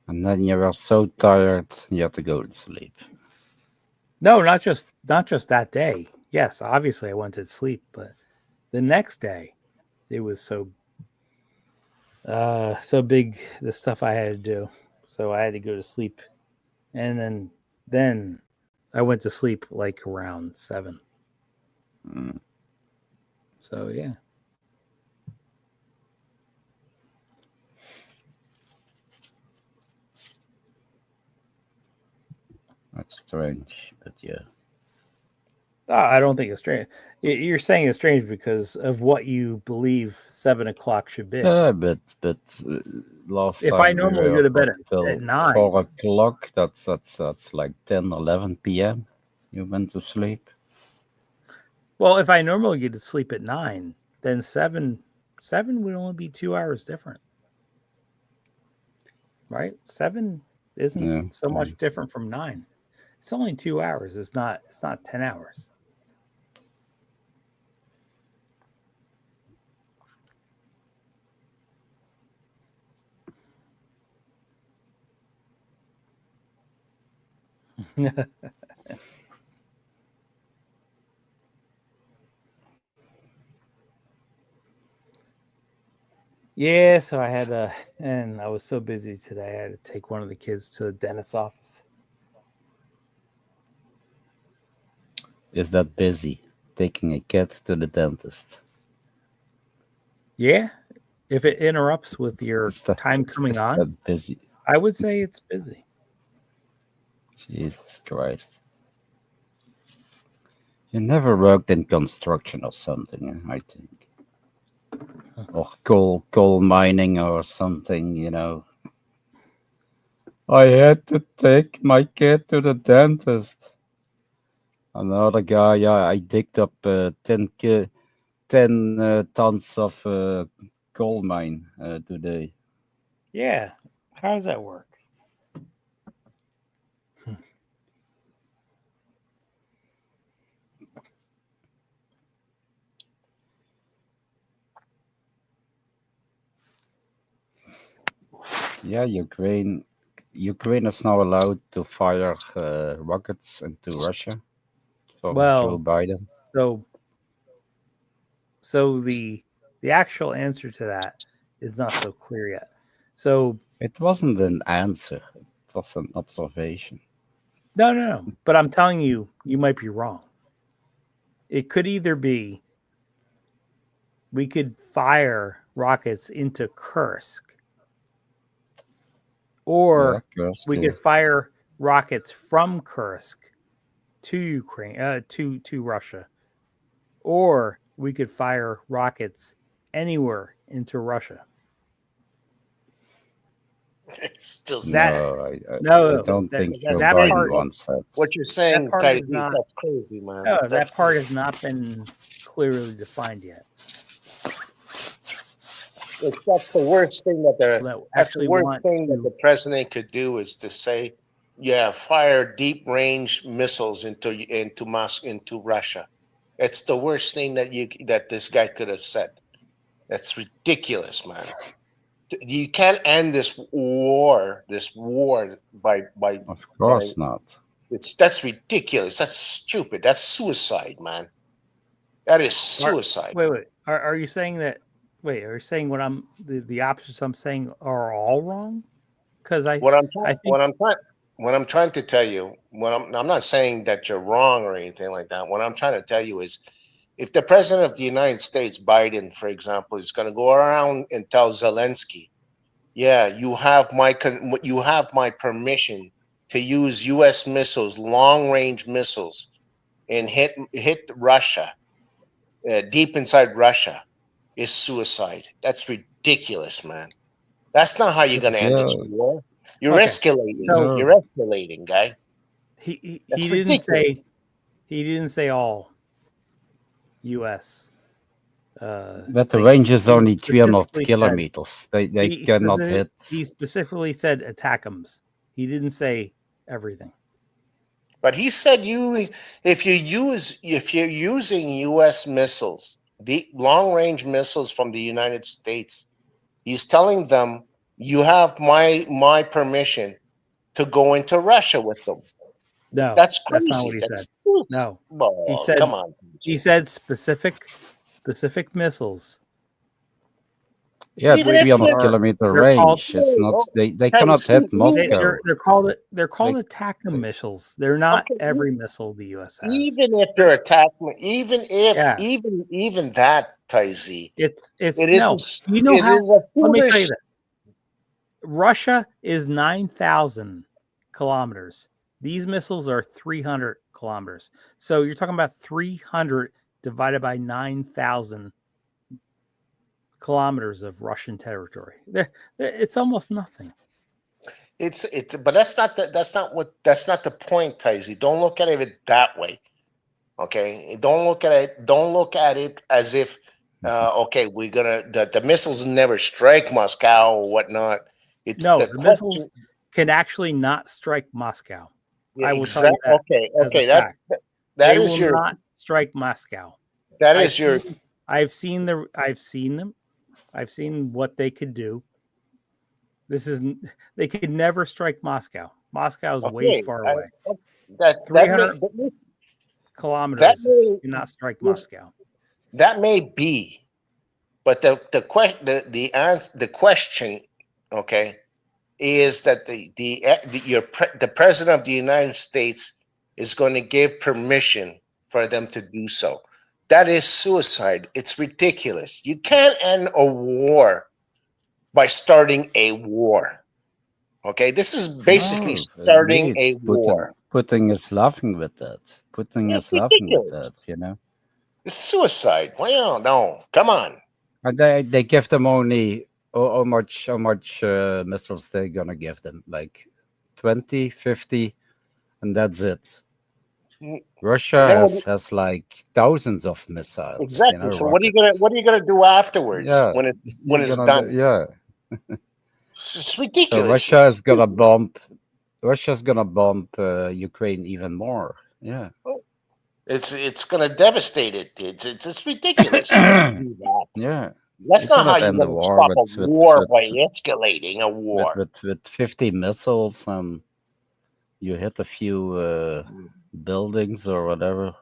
Speaker 1: And then you were so tired you had to go to sleep.
Speaker 2: No, not just that day. Yes, obviously I went to sleep, but the next day it was so big the stuff I had to do. So I had to go to sleep, and then I went to sleep like around 7.
Speaker 1: Mm,
Speaker 2: So yeah.
Speaker 1: that's strange, but yeah.
Speaker 2: I don't think it's strange. You're saying it's strange because of what you believe 7 o'clock should be.
Speaker 1: Yeah, but last
Speaker 2: If I
Speaker 1: time we
Speaker 2: normally go
Speaker 1: were
Speaker 2: to bed
Speaker 1: up
Speaker 2: at
Speaker 1: till
Speaker 2: 9,
Speaker 1: 4 o'clock. That's like 10, 11 p.m. You went to sleep.
Speaker 2: well, if I normally get to sleep at 9, then 7 would only be 2 hours different, right? 7 isn't
Speaker 1: Yeah,
Speaker 2: so
Speaker 1: yeah.
Speaker 2: much different from 9. It's only 2 hours. It's not 10 hours. Yeah, so and I was so busy today. I had to take one of the kids to the dentist's office.
Speaker 1: Is that busy? Taking a cat to the dentist.
Speaker 2: Yeah, if it interrupts with your time coming
Speaker 1: Is
Speaker 2: on,
Speaker 1: that busy?
Speaker 2: I would say it's busy.
Speaker 1: Jesus Christ. You never worked in construction or something, I think. Or coal mining or something, you know. I had to take my kid to the dentist. Another guy, yeah, I digged up 10 tons of coal mine today.
Speaker 2: Yeah, how does that work?
Speaker 1: Yeah, Ukraine is now allowed to fire rockets into Russia from Joe
Speaker 2: Well,
Speaker 1: Biden.
Speaker 2: so so the actual answer to that is not so clear yet. So
Speaker 1: It wasn't an answer; it was an observation.
Speaker 2: no, no, no. But I'm telling you, you might be wrong. It could either be we could fire rockets into Kursk,
Speaker 1: Yeah,
Speaker 2: or
Speaker 1: Kursk.
Speaker 2: we could fire rockets from Kursk to Ukraine, to Russia, or we could fire rockets anywhere into Russia.
Speaker 3: It's still
Speaker 2: That
Speaker 3: sad.
Speaker 1: No, I
Speaker 2: no,
Speaker 1: don't
Speaker 2: that
Speaker 1: think Joe
Speaker 3: That's
Speaker 2: that
Speaker 1: Biden
Speaker 2: part
Speaker 3: crazy.
Speaker 1: wants that.
Speaker 3: What you're
Speaker 2: that
Speaker 3: saying,
Speaker 2: part is
Speaker 3: Taiji,
Speaker 2: not
Speaker 3: that's crazy, man.
Speaker 2: no,
Speaker 3: That's
Speaker 2: that part
Speaker 3: crazy.
Speaker 2: has not been clearly defined yet.
Speaker 3: That's the worst thing that
Speaker 2: That
Speaker 3: that's the
Speaker 2: actually
Speaker 3: worst
Speaker 2: want
Speaker 3: thing that
Speaker 2: to
Speaker 3: the president could do is to say, yeah, fire deep range missiles into Russia. It's the worst thing that this guy could have said. That's ridiculous, man. You can't end this war
Speaker 1: Of
Speaker 3: by
Speaker 1: course not.
Speaker 3: that's ridiculous. That's stupid. That's suicide, man. That is
Speaker 2: Are,
Speaker 3: suicide.
Speaker 2: wait. Are you saying that? Wait, are you saying what I'm the opposites I'm saying are all wrong? Because
Speaker 3: What I'm trying
Speaker 2: I think
Speaker 3: what I'm trying to tell you, I'm not saying that you're wrong or anything like that. What I'm trying to tell you is if the president of the United States, Biden, for example, is going to go around and tell Zelensky, yeah, you have my permission to use U.S. missiles, long range missiles, and hit Russia, deep inside Russia, is suicide. That's ridiculous, man. That's not how you're going to end this
Speaker 1: Yeah,
Speaker 3: war. You're
Speaker 2: okay.
Speaker 3: escalating.
Speaker 2: So
Speaker 3: You're
Speaker 1: no.
Speaker 3: escalating, guy.
Speaker 2: he
Speaker 3: That's
Speaker 2: didn't
Speaker 3: ridiculous.
Speaker 2: say all U.S.
Speaker 1: But the
Speaker 2: Things.
Speaker 1: range is
Speaker 2: He
Speaker 1: only 300
Speaker 2: specifically said
Speaker 1: kilometers. They cannot hit.
Speaker 2: he specifically said attackums. He didn't say everything.
Speaker 3: But he said if you're using U.S. missiles, the long range missiles from the United States, he's telling them you have my permission to go into Russia with them.
Speaker 2: No,
Speaker 3: That's
Speaker 2: that's not what
Speaker 3: crazy.
Speaker 2: he said.
Speaker 3: That's
Speaker 2: No, he
Speaker 3: oh,
Speaker 2: said
Speaker 3: come on.
Speaker 2: he said specific missiles.
Speaker 1: Yeah, it's
Speaker 3: Even if
Speaker 2: Which
Speaker 1: 300
Speaker 3: you
Speaker 2: are
Speaker 1: kilometer
Speaker 2: they're called
Speaker 1: range. It's not. They
Speaker 3: hey,
Speaker 1: cannot
Speaker 3: see,
Speaker 1: hit Moscow.
Speaker 2: they're called
Speaker 1: They,
Speaker 2: ATACMS missiles. They're not
Speaker 3: okay,
Speaker 2: every missile the U.S. has.
Speaker 3: even if they're attacking,
Speaker 2: Yeah,
Speaker 3: even that, Taizi,
Speaker 2: it's
Speaker 3: it is
Speaker 2: no. You know
Speaker 3: it is
Speaker 2: how?
Speaker 3: a
Speaker 2: Let me tell you
Speaker 3: foolish.
Speaker 2: this. Russia is 9,000 kilometers. These missiles are 300 kilometers. So you're talking about 300 divided by 9,000 kilometers of Russian territory. It's almost nothing.
Speaker 3: But that's not the point, Taizi. Don't look at it that way. Okay, don't look at it as if okay, the missiles never strike Moscow or whatnot. It's
Speaker 2: No,
Speaker 3: the
Speaker 2: the missiles
Speaker 3: question.
Speaker 2: can actually not strike Moscow.
Speaker 3: Yeah,
Speaker 2: I will tell you
Speaker 3: exactly.
Speaker 2: that as a
Speaker 3: Okay.
Speaker 2: fact.
Speaker 3: That
Speaker 2: They
Speaker 3: is
Speaker 2: will
Speaker 3: your
Speaker 2: not strike Moscow.
Speaker 3: that
Speaker 2: I've
Speaker 3: is your
Speaker 2: seen I've seen them. I've seen what they could do. This is they could never strike Moscow. Moscow is way
Speaker 3: okay.
Speaker 2: far away.
Speaker 3: That
Speaker 2: 300
Speaker 3: that
Speaker 2: kilometers is
Speaker 3: may
Speaker 2: cannot strike
Speaker 3: yes,
Speaker 2: Moscow.
Speaker 3: that may be, but the question, okay, is that the president of the United States is going to give permission for them to do so. That is suicide. It's ridiculous. You can't end a war by starting a war. Okay, this is basically
Speaker 1: no,
Speaker 3: starting
Speaker 1: indeed.
Speaker 3: a war.
Speaker 1: Putin is laughing with that. Putin
Speaker 3: It's
Speaker 1: is laughing with
Speaker 3: ridiculous.
Speaker 1: that. You know.
Speaker 3: It's suicide. Well, no, come on.
Speaker 1: And they give them only how much missiles they're gonna give them, like 20, 50, and that's it.
Speaker 3: Mm,
Speaker 1: Russia
Speaker 3: And then
Speaker 1: has like thousands of missiles,
Speaker 3: exactly. So
Speaker 1: rockets.
Speaker 3: what are you gonna do afterwards
Speaker 1: Yeah,
Speaker 3: when
Speaker 1: you're
Speaker 3: it's
Speaker 1: gonna do,
Speaker 3: done?
Speaker 1: yeah.
Speaker 3: It's
Speaker 1: So
Speaker 3: ridiculous.
Speaker 1: Russia's gonna bomb Ukraine even more. Yeah.
Speaker 3: It's gonna devastate it. It's ridiculous. You can't do that.
Speaker 1: Yeah. You
Speaker 3: That's not how
Speaker 1: cannot
Speaker 3: you're
Speaker 1: end the
Speaker 3: gonna
Speaker 1: war
Speaker 3: stop a
Speaker 1: with
Speaker 3: war by escalating a war.
Speaker 1: 50 missiles and you hit a few buildings or whatever.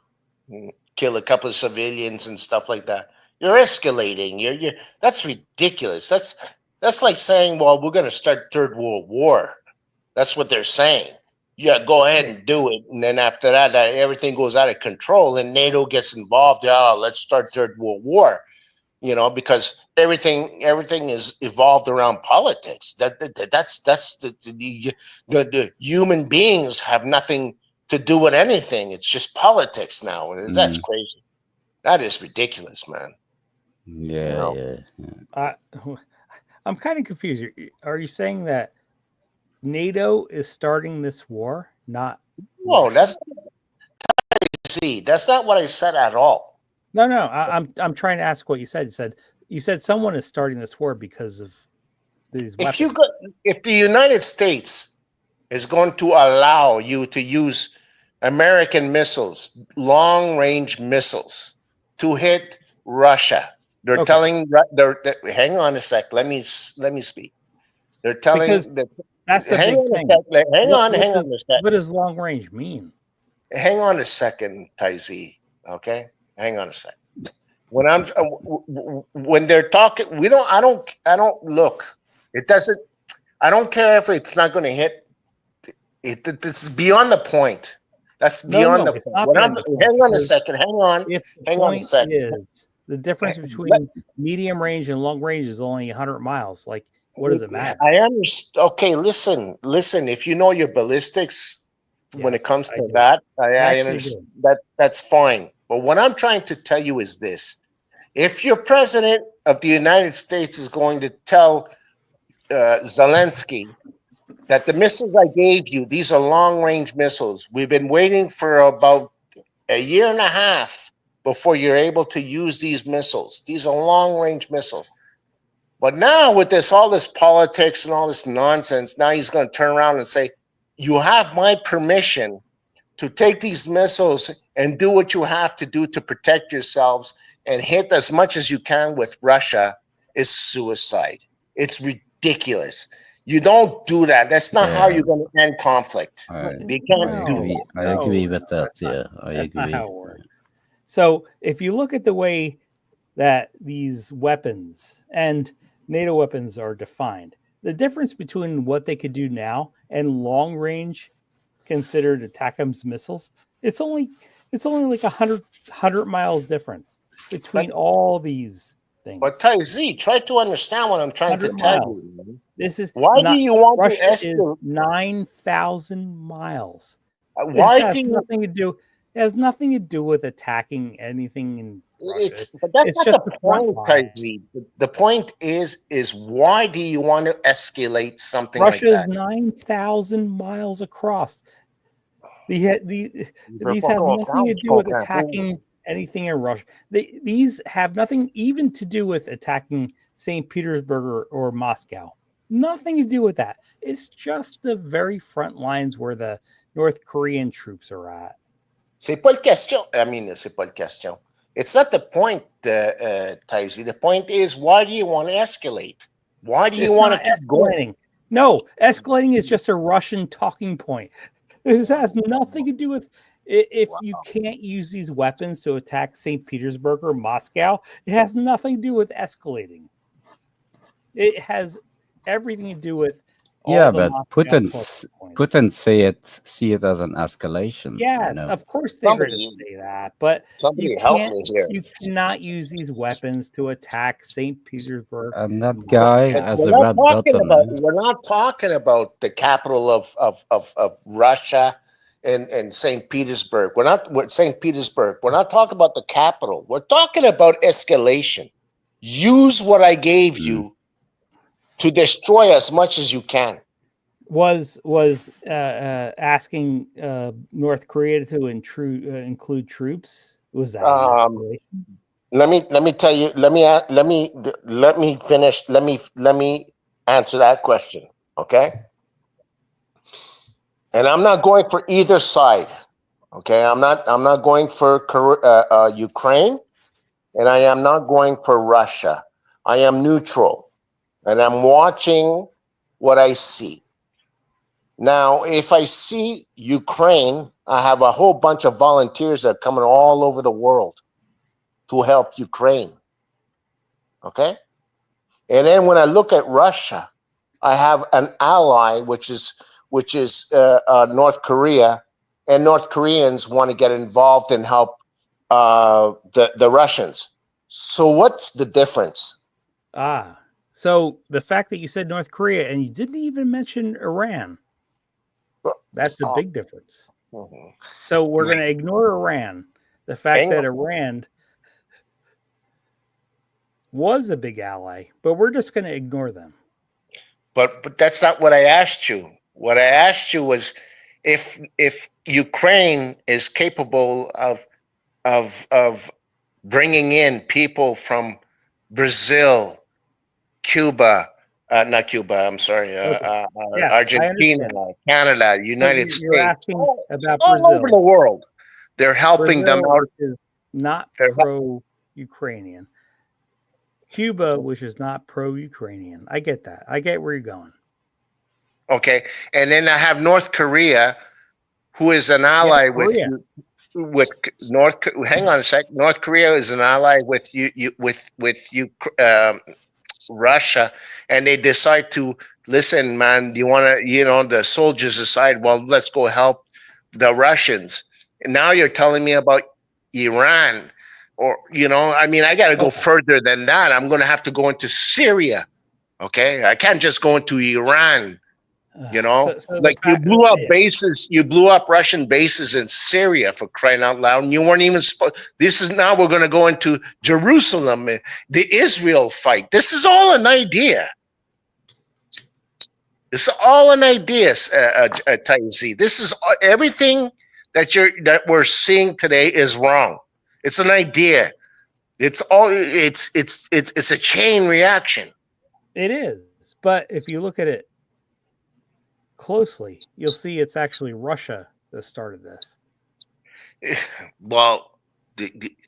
Speaker 3: Kill a couple of civilians and stuff like that. You're escalating. You're that's ridiculous. That's like saying, well, we're gonna start third world war. That's what they're saying. Yeah, go ahead
Speaker 2: Yeah.
Speaker 3: and do it. And then after that, everything goes out of control and NATO gets involved. Yeah, let's start third world war. Because everything is evolved around politics. That's the human beings have nothing to do with anything. It's just politics now. And that's
Speaker 1: Mm.
Speaker 3: crazy. That is ridiculous, man. You
Speaker 1: Yeah,
Speaker 3: know.
Speaker 1: yeah, yeah.
Speaker 2: I I'm kind of confused. Are you saying that NATO is starting this war, not
Speaker 3: No,
Speaker 2: Russia?
Speaker 3: that's not what I said at all.
Speaker 2: No. I'm trying to ask what you said. You said someone is starting this war because of these
Speaker 3: If you
Speaker 2: weapons.
Speaker 3: go, if the United States is going to allow you to use American missiles, long range missiles, to hit Russia. They're
Speaker 2: Okay,
Speaker 3: telling. Hang on a sec. Let me speak. They're
Speaker 2: because
Speaker 3: telling that.
Speaker 2: that's the
Speaker 3: Hang
Speaker 2: big
Speaker 3: on a
Speaker 2: thing.
Speaker 3: sec. Hang on a sec.
Speaker 2: What does long range mean?
Speaker 3: Hang on a second, Taizi. Okay, hang on a sec. When I'm when they're talking, we don't. I don't look. It doesn't. I don't care if it's not going to hit. It's beyond the point. That's
Speaker 2: No,
Speaker 3: beyond
Speaker 2: no,
Speaker 3: the
Speaker 2: it's
Speaker 3: point.
Speaker 2: not
Speaker 3: What I'm.
Speaker 2: beyond the point
Speaker 3: Hang on a
Speaker 2: because
Speaker 3: second. Hang on.
Speaker 2: if the
Speaker 3: Hang on a
Speaker 2: point
Speaker 3: second.
Speaker 2: is the difference
Speaker 3: Let,
Speaker 2: between medium range and long range is only 100 miles, like what does it matter?
Speaker 3: I understand. Okay, listen. If you know your ballistics, when it
Speaker 2: Yes,
Speaker 3: comes
Speaker 2: I
Speaker 3: to
Speaker 2: do.
Speaker 3: that,
Speaker 2: I
Speaker 3: I
Speaker 2: actually
Speaker 3: understand
Speaker 2: do.
Speaker 3: that's fine. But what I'm trying to tell you is this: if your president of the United States is going to tell Zelensky that the missiles I gave you, these are long range missiles. We've been waiting for about a year and a half before you're able to use these missiles. These are long range missiles. But now with this, all this politics and all this nonsense, now he's going to turn around and say, "You have my permission to take these missiles and do what you have to do to protect yourselves and hit as much as you can with Russia," is suicide. It's ridiculous. You don't do that. That's not how
Speaker 1: Yeah,
Speaker 3: you're going to end conflict.
Speaker 1: I
Speaker 3: They
Speaker 1: I
Speaker 3: can't do
Speaker 1: agree.
Speaker 2: No,
Speaker 3: that.
Speaker 1: I
Speaker 2: no,
Speaker 1: agree with
Speaker 2: no,
Speaker 1: that.
Speaker 2: that's not
Speaker 1: Yeah, I
Speaker 2: that's not how
Speaker 1: agree.
Speaker 2: it works. So if you look at the way that these weapons and NATO weapons are defined, the difference between what they could do now and long range considered ATACMS missiles, it's only it's only like 100 miles difference
Speaker 3: But
Speaker 2: between all these
Speaker 3: but
Speaker 2: things.
Speaker 3: Ty Z, try to understand what I'm trying to
Speaker 2: 100
Speaker 3: tell
Speaker 2: miles.
Speaker 3: you, man.
Speaker 2: This is
Speaker 3: Why do
Speaker 2: not
Speaker 3: you want to
Speaker 2: Russia is
Speaker 3: escalate?
Speaker 2: 9,000 miles. This
Speaker 3: Why
Speaker 2: has
Speaker 3: do you?
Speaker 2: nothing to do it has nothing to do with attacking anything in Russia.
Speaker 3: But that's
Speaker 2: It's
Speaker 3: not
Speaker 2: just
Speaker 3: the
Speaker 2: the front
Speaker 3: point,
Speaker 2: line.
Speaker 3: Ty Z. The point is why do you want to escalate something like
Speaker 2: Russia is
Speaker 3: that?
Speaker 2: 9,000 miles across. These have nothing to do with attacking anything in Russia. These have nothing even to do with attacking St. Petersburg or Moscow. Nothing to do with that. It's just the very front lines where the North Korean troops are at.
Speaker 3: C'est pas le question. I mean, c'est pas le question. It's not the point, Taisi. The point is, why do you want to escalate? Why do you
Speaker 2: It's
Speaker 3: want to
Speaker 2: not
Speaker 3: keep going?
Speaker 2: escalating. No, escalating is just a Russian talking point. This has nothing to do with if you can't use these weapons to attack St. Petersburg or Moscow. It has nothing to do with escalating. It has everything to do with all
Speaker 1: Yeah,
Speaker 2: the
Speaker 1: but
Speaker 2: Moscow talking points.
Speaker 1: Putin see it as an escalation. You
Speaker 2: Yes,
Speaker 1: know,
Speaker 2: of course they're going to
Speaker 3: Somebody,
Speaker 2: say that, but
Speaker 3: somebody help me here.
Speaker 2: you cannot use these weapons to attack St. Petersburg,
Speaker 1: and that guy
Speaker 3: But
Speaker 2: Moscow.
Speaker 1: has a red button. Eh?
Speaker 3: we're not talking about the capital of Russia and St. Petersburg. We're St. Petersburg. We're not talking about the capital. We're talking about escalation. Use what I gave
Speaker 1: Mm.
Speaker 3: you to destroy as much as you can.
Speaker 2: Was asking North Korea to include troops. Was that an
Speaker 3: Um,
Speaker 2: escalation?
Speaker 3: let me tell you. Let me finish. Let me answer that question. Okay, and I'm not going for either side. Okay, I'm not going for Ukraine, and I am not going for Russia. I am neutral, and I'm watching what I see. Now, if I see Ukraine, I have a whole bunch of volunteers that are coming all over the world to help Ukraine. Okay, and then when I look at Russia, I have an ally, which is North Korea, and North Koreans want to get involved and help the Russians. So what's the difference?
Speaker 2: Ah, so the fact that you said North Korea and you didn't even mention Iran, that's a
Speaker 3: Oh,
Speaker 2: big difference.
Speaker 3: mhm.
Speaker 2: So we're going to ignore Iran. The fact
Speaker 3: Hang
Speaker 2: that
Speaker 3: on.
Speaker 2: Iran was a big ally, but we're just going to ignore them.
Speaker 3: But that's not what I asked you. What I asked you was if Ukraine is capable of bringing in people from Brazil, Cuba, not Cuba. I'm sorry.
Speaker 2: Okay. Yeah, I
Speaker 3: Argentina,
Speaker 2: understand.
Speaker 3: Canada,
Speaker 2: But
Speaker 3: United
Speaker 2: you're
Speaker 3: States,
Speaker 2: asking about
Speaker 3: all over
Speaker 2: Brazil.
Speaker 3: the world. They're helping them
Speaker 2: Brazil,
Speaker 3: out.
Speaker 2: which is not
Speaker 3: They're,
Speaker 2: pro-Ukrainian. Cuba, which is not pro-Ukrainian. I get that. I get where you're going.
Speaker 3: okay, and then I have North Korea, who is an
Speaker 2: Yeah,
Speaker 3: ally with
Speaker 2: Korea.
Speaker 3: you. With hang on a sec. North Korea is an ally with you, Russia, and they decide to listen, man. You want to, the soldiers decide, well, let's go help the Russians. And now you're telling me about Iran, or I mean, I got to go
Speaker 2: Okay.
Speaker 3: further than that. I'm going to have to go into Syria. Okay, I can't just go into Iran.
Speaker 2: So the
Speaker 3: Like
Speaker 2: fact,
Speaker 3: you blew up Russian bases in Syria, for crying out loud. And you weren't even supposed. This is now we're going to go into Jerusalem, the Israel fight. This is all an idea. It's all an idea, Taisi. This is everything that we're seeing today is wrong. It's an idea. It's a chain reaction.
Speaker 2: it is. But if you look at it closely, you'll see it's actually Russia that started this.
Speaker 3: Well,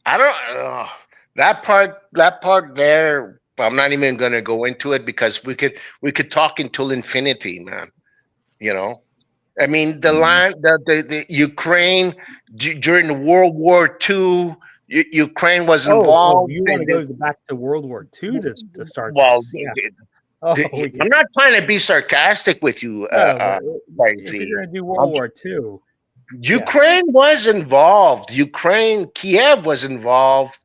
Speaker 3: I don't that part there. I'm not even going to go into it because we could talk until infinity, man. You know, I mean, the
Speaker 1: Mm.
Speaker 3: land, the Ukraine during the World War II, Ukraine was
Speaker 2: Oh,
Speaker 3: involved.
Speaker 2: you want to go back to World War II to start
Speaker 3: Well,
Speaker 2: this? Yeah. Oh, we
Speaker 3: I'm
Speaker 2: can.
Speaker 3: not trying to be sarcastic with you,
Speaker 2: No, but if
Speaker 3: Crazy.
Speaker 2: you're going to do World War II, yeah.
Speaker 3: Ukraine was involved. Kiev was involved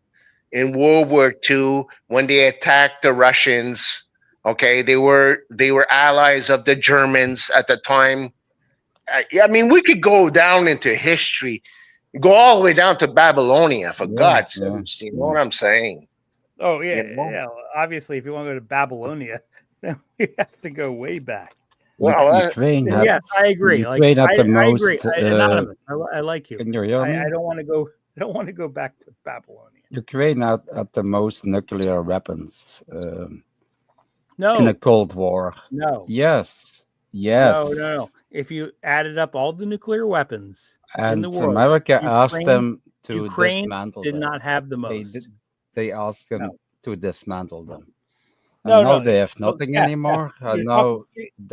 Speaker 3: in World War II when they attacked the Russians. Okay, they were allies of the Germans at the time. I mean, we could go down into history, go all the way down to Babylonia, for
Speaker 1: Yeah,
Speaker 3: God's
Speaker 1: yeah,
Speaker 3: sakes. You know
Speaker 1: yeah.
Speaker 3: what I'm saying?
Speaker 2: Oh, yeah.
Speaker 3: You know.
Speaker 2: Yeah. Obviously, if you want to go to Babylonia, then we have to go way back.
Speaker 3: Well,
Speaker 1: Ukraine
Speaker 2: And
Speaker 1: had
Speaker 2: yes, I agree. Like
Speaker 1: Ukraine had the
Speaker 2: I agree.
Speaker 1: most.
Speaker 2: Anonymous, I like you.
Speaker 1: Can you hear
Speaker 2: I
Speaker 1: me?
Speaker 2: don't want to go. I don't want to go back to Babylonia.
Speaker 1: Ukraine had the most nuclear weapons in
Speaker 2: No,
Speaker 1: a Cold War.
Speaker 2: no,
Speaker 1: Yes,
Speaker 2: no.
Speaker 1: yes.
Speaker 2: If you added up all the nuclear weapons in the
Speaker 1: And
Speaker 2: world,
Speaker 1: America asked
Speaker 2: Ukraine
Speaker 1: them to
Speaker 2: Ukraine
Speaker 1: dismantle
Speaker 2: did
Speaker 1: them.
Speaker 2: not have the
Speaker 1: They
Speaker 2: most.
Speaker 1: did. They asked them
Speaker 2: No,
Speaker 1: to dismantle them, and now
Speaker 2: no.
Speaker 1: they have
Speaker 2: So
Speaker 1: nothing
Speaker 2: yeah, yeah.
Speaker 1: anymore. And
Speaker 2: You're talking.
Speaker 1: now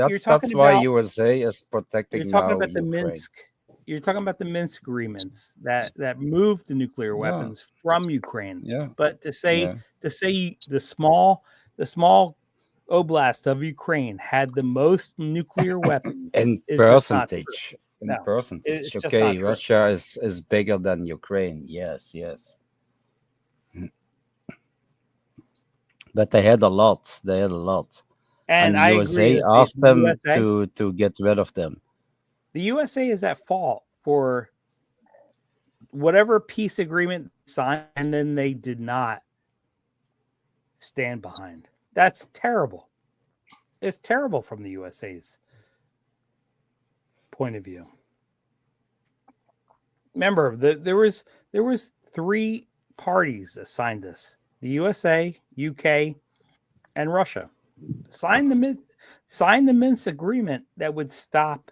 Speaker 2: You're
Speaker 1: that's
Speaker 2: talking
Speaker 1: why
Speaker 2: about.
Speaker 1: USA is
Speaker 2: You're
Speaker 1: protecting
Speaker 2: talking
Speaker 1: now
Speaker 2: about the
Speaker 1: Ukraine.
Speaker 2: Minsk. You're talking about the Minsk agreements that moved the nuclear
Speaker 1: Yeah,
Speaker 2: weapons from Ukraine.
Speaker 1: yeah,
Speaker 2: But to say
Speaker 1: yeah.
Speaker 2: the small oblast of Ukraine had the most nuclear weapons
Speaker 1: In
Speaker 2: is just not true.
Speaker 1: percentage, in
Speaker 2: No,
Speaker 1: percentage.
Speaker 2: it's just not
Speaker 1: Okay,
Speaker 2: true.
Speaker 1: Russia is bigger than Ukraine. Yes, yes. But they had a lot. They had a lot,
Speaker 2: And
Speaker 1: and
Speaker 2: I agree
Speaker 1: USA
Speaker 2: that
Speaker 1: asked
Speaker 2: the
Speaker 1: them
Speaker 2: USA,
Speaker 1: to get rid of them.
Speaker 2: the USA is at fault for whatever peace agreement signed, and then they did not stand behind. That's terrible. It's terrible from the USA's point of view. Remember, there was three parties that signed this: the USA, UK, and Russia. Signed the Minsk agreement that would stop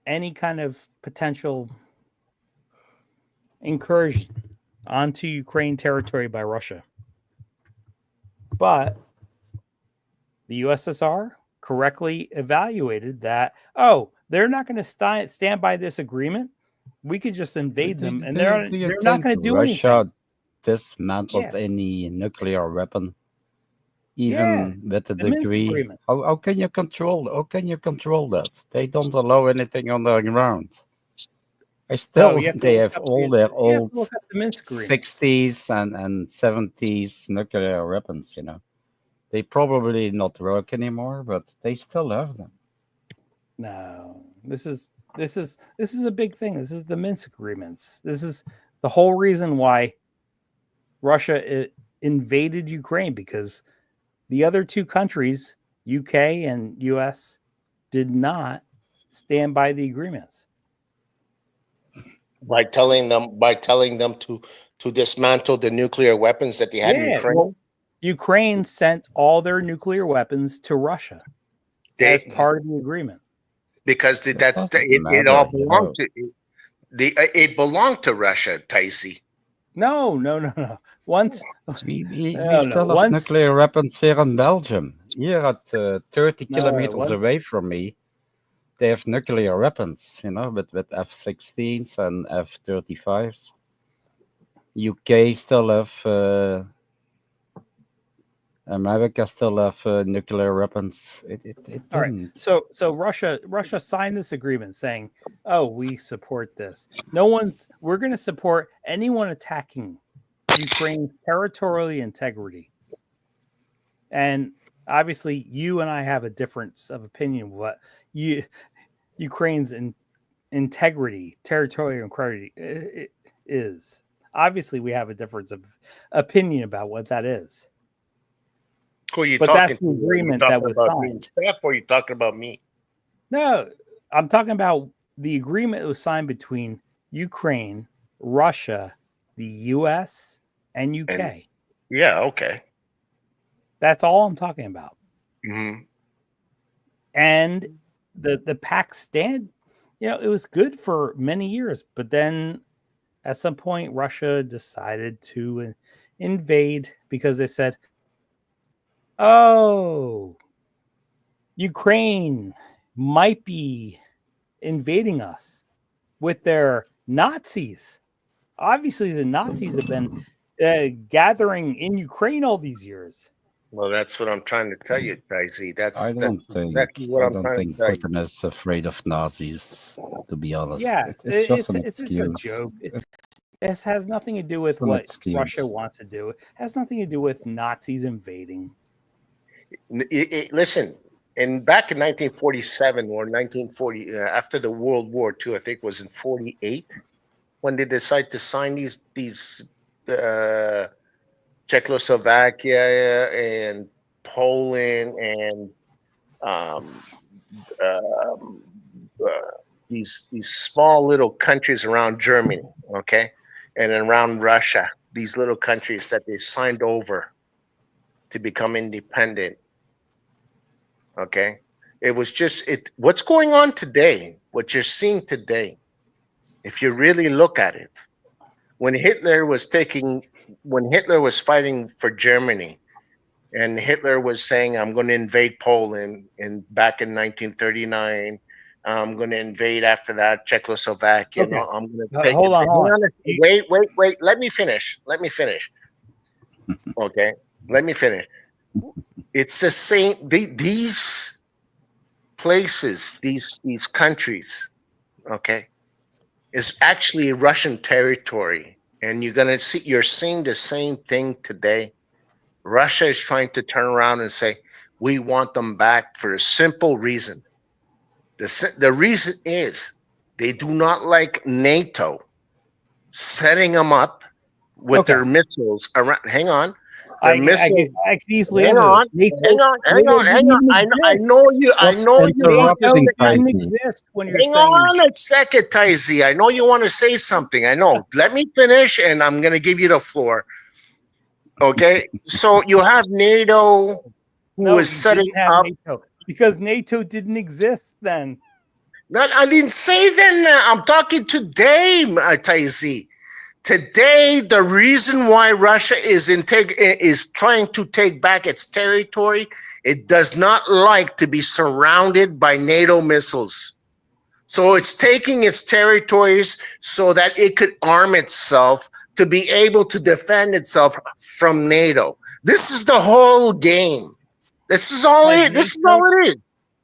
Speaker 2: any kind of potential incursion onto Ukraine territory by Russia. But the USSR correctly evaluated that, oh, they're not going to stand by this agreement. We could just invade them, and
Speaker 1: Do you
Speaker 2: they're not
Speaker 1: think
Speaker 2: going to do anything.
Speaker 1: Russia
Speaker 2: Yeah,
Speaker 1: dismantled any nuclear weapon,
Speaker 2: yeah,
Speaker 1: even with the
Speaker 2: the Minsk
Speaker 1: degree?
Speaker 2: agreement.
Speaker 1: How can you control? How can you control that? They don't allow anything on the ground. I
Speaker 2: No,
Speaker 1: still they have all their
Speaker 2: you have to
Speaker 1: old
Speaker 2: look up the Minsk agreement.
Speaker 1: 60s and 70s nuclear weapons. They probably not work anymore, but they still have them.
Speaker 2: No, this is a big thing. This is the Minsk agreements. This is the whole reason why Russia invaded Ukraine, because the other two countries, UK and US, did not stand by the agreements.
Speaker 3: By telling them to dismantle the nuclear weapons that they had in
Speaker 2: Yeah, well,
Speaker 3: Ukraine.
Speaker 2: Ukraine sent all their nuclear weapons to Russia as
Speaker 3: They
Speaker 2: part of the agreement.
Speaker 3: because
Speaker 1: That
Speaker 3: that's
Speaker 1: doesn't
Speaker 3: it all
Speaker 1: matter,
Speaker 3: belonged to it belonged to Russia, Ticey.
Speaker 2: No, no, no, no. Once,
Speaker 1: We
Speaker 2: no, no.
Speaker 1: still have
Speaker 2: Once,
Speaker 1: nuclear weapons here in Belgium. Here at 30
Speaker 2: no,
Speaker 1: kilometers
Speaker 2: once.
Speaker 1: away from me, they have nuclear weapons, with F-16s and F-35s. UK still have, America still have nuclear weapons. It
Speaker 2: All right.
Speaker 1: didn't.
Speaker 2: So Russia signed this agreement saying, "Oh, we support this. No one's. We're going to support anyone attacking Ukraine's territorial integrity." And obviously, you and I have a difference of opinion. What you Ukraine's integrity, territorial integrity is. Obviously, we have a difference of opinion about what that is.
Speaker 3: Who are you
Speaker 2: But that's
Speaker 3: talking
Speaker 2: the
Speaker 3: to? Are you
Speaker 2: agreement that
Speaker 3: talking
Speaker 2: was
Speaker 3: about me
Speaker 2: signed.
Speaker 3: and Steph, or are you talking about me?
Speaker 2: No, I'm talking about the agreement that was signed between Ukraine, Russia, the US, and
Speaker 3: And
Speaker 2: UK.
Speaker 3: yeah, okay.
Speaker 2: That's all I'm talking about.
Speaker 3: Hmm.
Speaker 2: And the Pakistan, it was good for many years, but then at some point Russia decided to invade because they said, "Oh, Ukraine might be invading us with their Nazis." Obviously, the Nazis have been gathering in Ukraine all these years.
Speaker 3: Well, that's what I'm trying to tell you, Ticey.
Speaker 1: I
Speaker 3: That's
Speaker 1: don't think
Speaker 3: exactly what
Speaker 1: I
Speaker 3: I'm
Speaker 1: don't
Speaker 3: trying to
Speaker 1: think
Speaker 3: tell you.
Speaker 1: Putin is afraid of Nazis. To be honest,
Speaker 2: Yes,
Speaker 1: it's just an
Speaker 2: it's just a
Speaker 1: excuse.
Speaker 2: joke. It has nothing to do
Speaker 1: It's
Speaker 2: with
Speaker 1: an
Speaker 2: what Russia
Speaker 1: excuse.
Speaker 2: wants to do. It has nothing to do with Nazis invading.
Speaker 3: Listen, back in 1947 or 1940, after the World War II, I think it was in 48, when they decided to sign these uh, Czechoslovakia and Poland and um, um, uh, these small little countries around Germany, okay, and around Russia, these little countries that they signed over to become independent, okay. It was just it. What's going on today? What you're seeing today, if you really look at it, when Hitler was when Hitler was fighting for Germany, and Hitler was saying, "I'm going to invade Poland," back in 1939. I'm going to invade after that Czechoslovakia.
Speaker 2: Okay,
Speaker 3: No, I'm going to take it.
Speaker 2: hold on,
Speaker 3: Hang
Speaker 2: hold on.
Speaker 3: on. Wait. Let me finish. Okay. Let me finish. It's the same. These places, these countries, okay, is actually Russian territory, and you're seeing the same thing today. Russia is trying to turn around and say, we want them back for a simple reason. The reason is they do not like NATO setting them up with
Speaker 2: Okay,
Speaker 3: their missiles around. Hang on. Their
Speaker 2: I
Speaker 3: missiles.
Speaker 2: can easily
Speaker 3: Hang
Speaker 2: answer
Speaker 3: on.
Speaker 2: this. NATO,
Speaker 3: Hang on.
Speaker 2: didn't even
Speaker 3: I
Speaker 2: exist.
Speaker 3: know you. I
Speaker 1: Stop
Speaker 3: know you want to.
Speaker 2: NATO
Speaker 1: interrupting,
Speaker 2: didn't
Speaker 1: Pisces.
Speaker 2: exist when you're
Speaker 3: Hang
Speaker 2: saying
Speaker 3: on a second, Taizi. I know you want to say something. I know. Let me finish, and I'm going to give you the floor. Okay. So you have NATO, who
Speaker 2: no.
Speaker 3: is
Speaker 2: You
Speaker 3: setting
Speaker 2: didn't have
Speaker 3: up.
Speaker 2: NATO because NATO didn't exist then.
Speaker 3: Not, I didn't say that. I'm talking today, Taizi. Today, the reason why Russia is trying to take back its territory, it does not like to be surrounded by NATO missiles. So it's taking its territories so that it could arm itself to be able to defend itself from NATO. This is the whole game. This is all
Speaker 2: Has
Speaker 3: it. This is all
Speaker 2: NATO
Speaker 3: it is.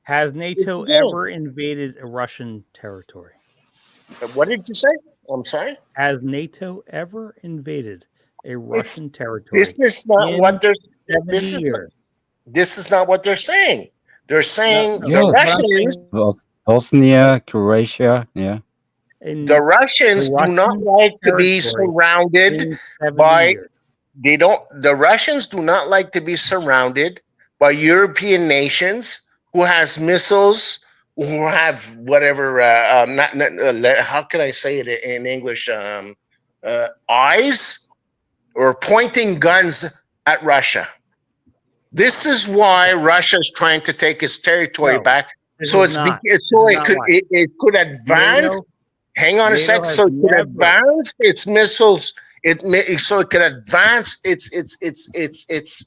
Speaker 2: has
Speaker 3: It's
Speaker 2: NATO
Speaker 3: a game.
Speaker 2: ever invaded a Russian territory?
Speaker 3: What did you say? I'm sorry.
Speaker 2: Has NATO ever invaded a
Speaker 3: It's
Speaker 2: Russian
Speaker 3: this
Speaker 2: territory
Speaker 3: is not what
Speaker 2: in
Speaker 3: they're
Speaker 2: 70
Speaker 3: this is
Speaker 2: years?
Speaker 3: this is not what they're saying. They're
Speaker 2: No,
Speaker 3: saying
Speaker 2: no.
Speaker 3: the
Speaker 1: Yes,
Speaker 2: What I'm
Speaker 3: Russians
Speaker 2: saying
Speaker 1: Bosnia, Croatia. Yeah,
Speaker 3: the
Speaker 2: in the
Speaker 3: Russians do not
Speaker 2: Russian
Speaker 3: like to be
Speaker 2: territory
Speaker 3: surrounded
Speaker 2: in 70
Speaker 3: by
Speaker 2: years.
Speaker 3: they don't the Russians do not like to be surrounded by European nations who has missiles, who have whatever how can I say it in English, eyes or pointing guns at Russia. This is why Russia's trying to take its territory
Speaker 2: No,
Speaker 3: back,
Speaker 2: this
Speaker 3: so
Speaker 2: is not. This
Speaker 3: so
Speaker 2: is not why.
Speaker 3: it could advance.
Speaker 2: NATO
Speaker 3: Hang on a
Speaker 2: NATO
Speaker 3: sec.
Speaker 2: has
Speaker 3: So it could
Speaker 2: never.
Speaker 3: advance its missiles. So it could advance its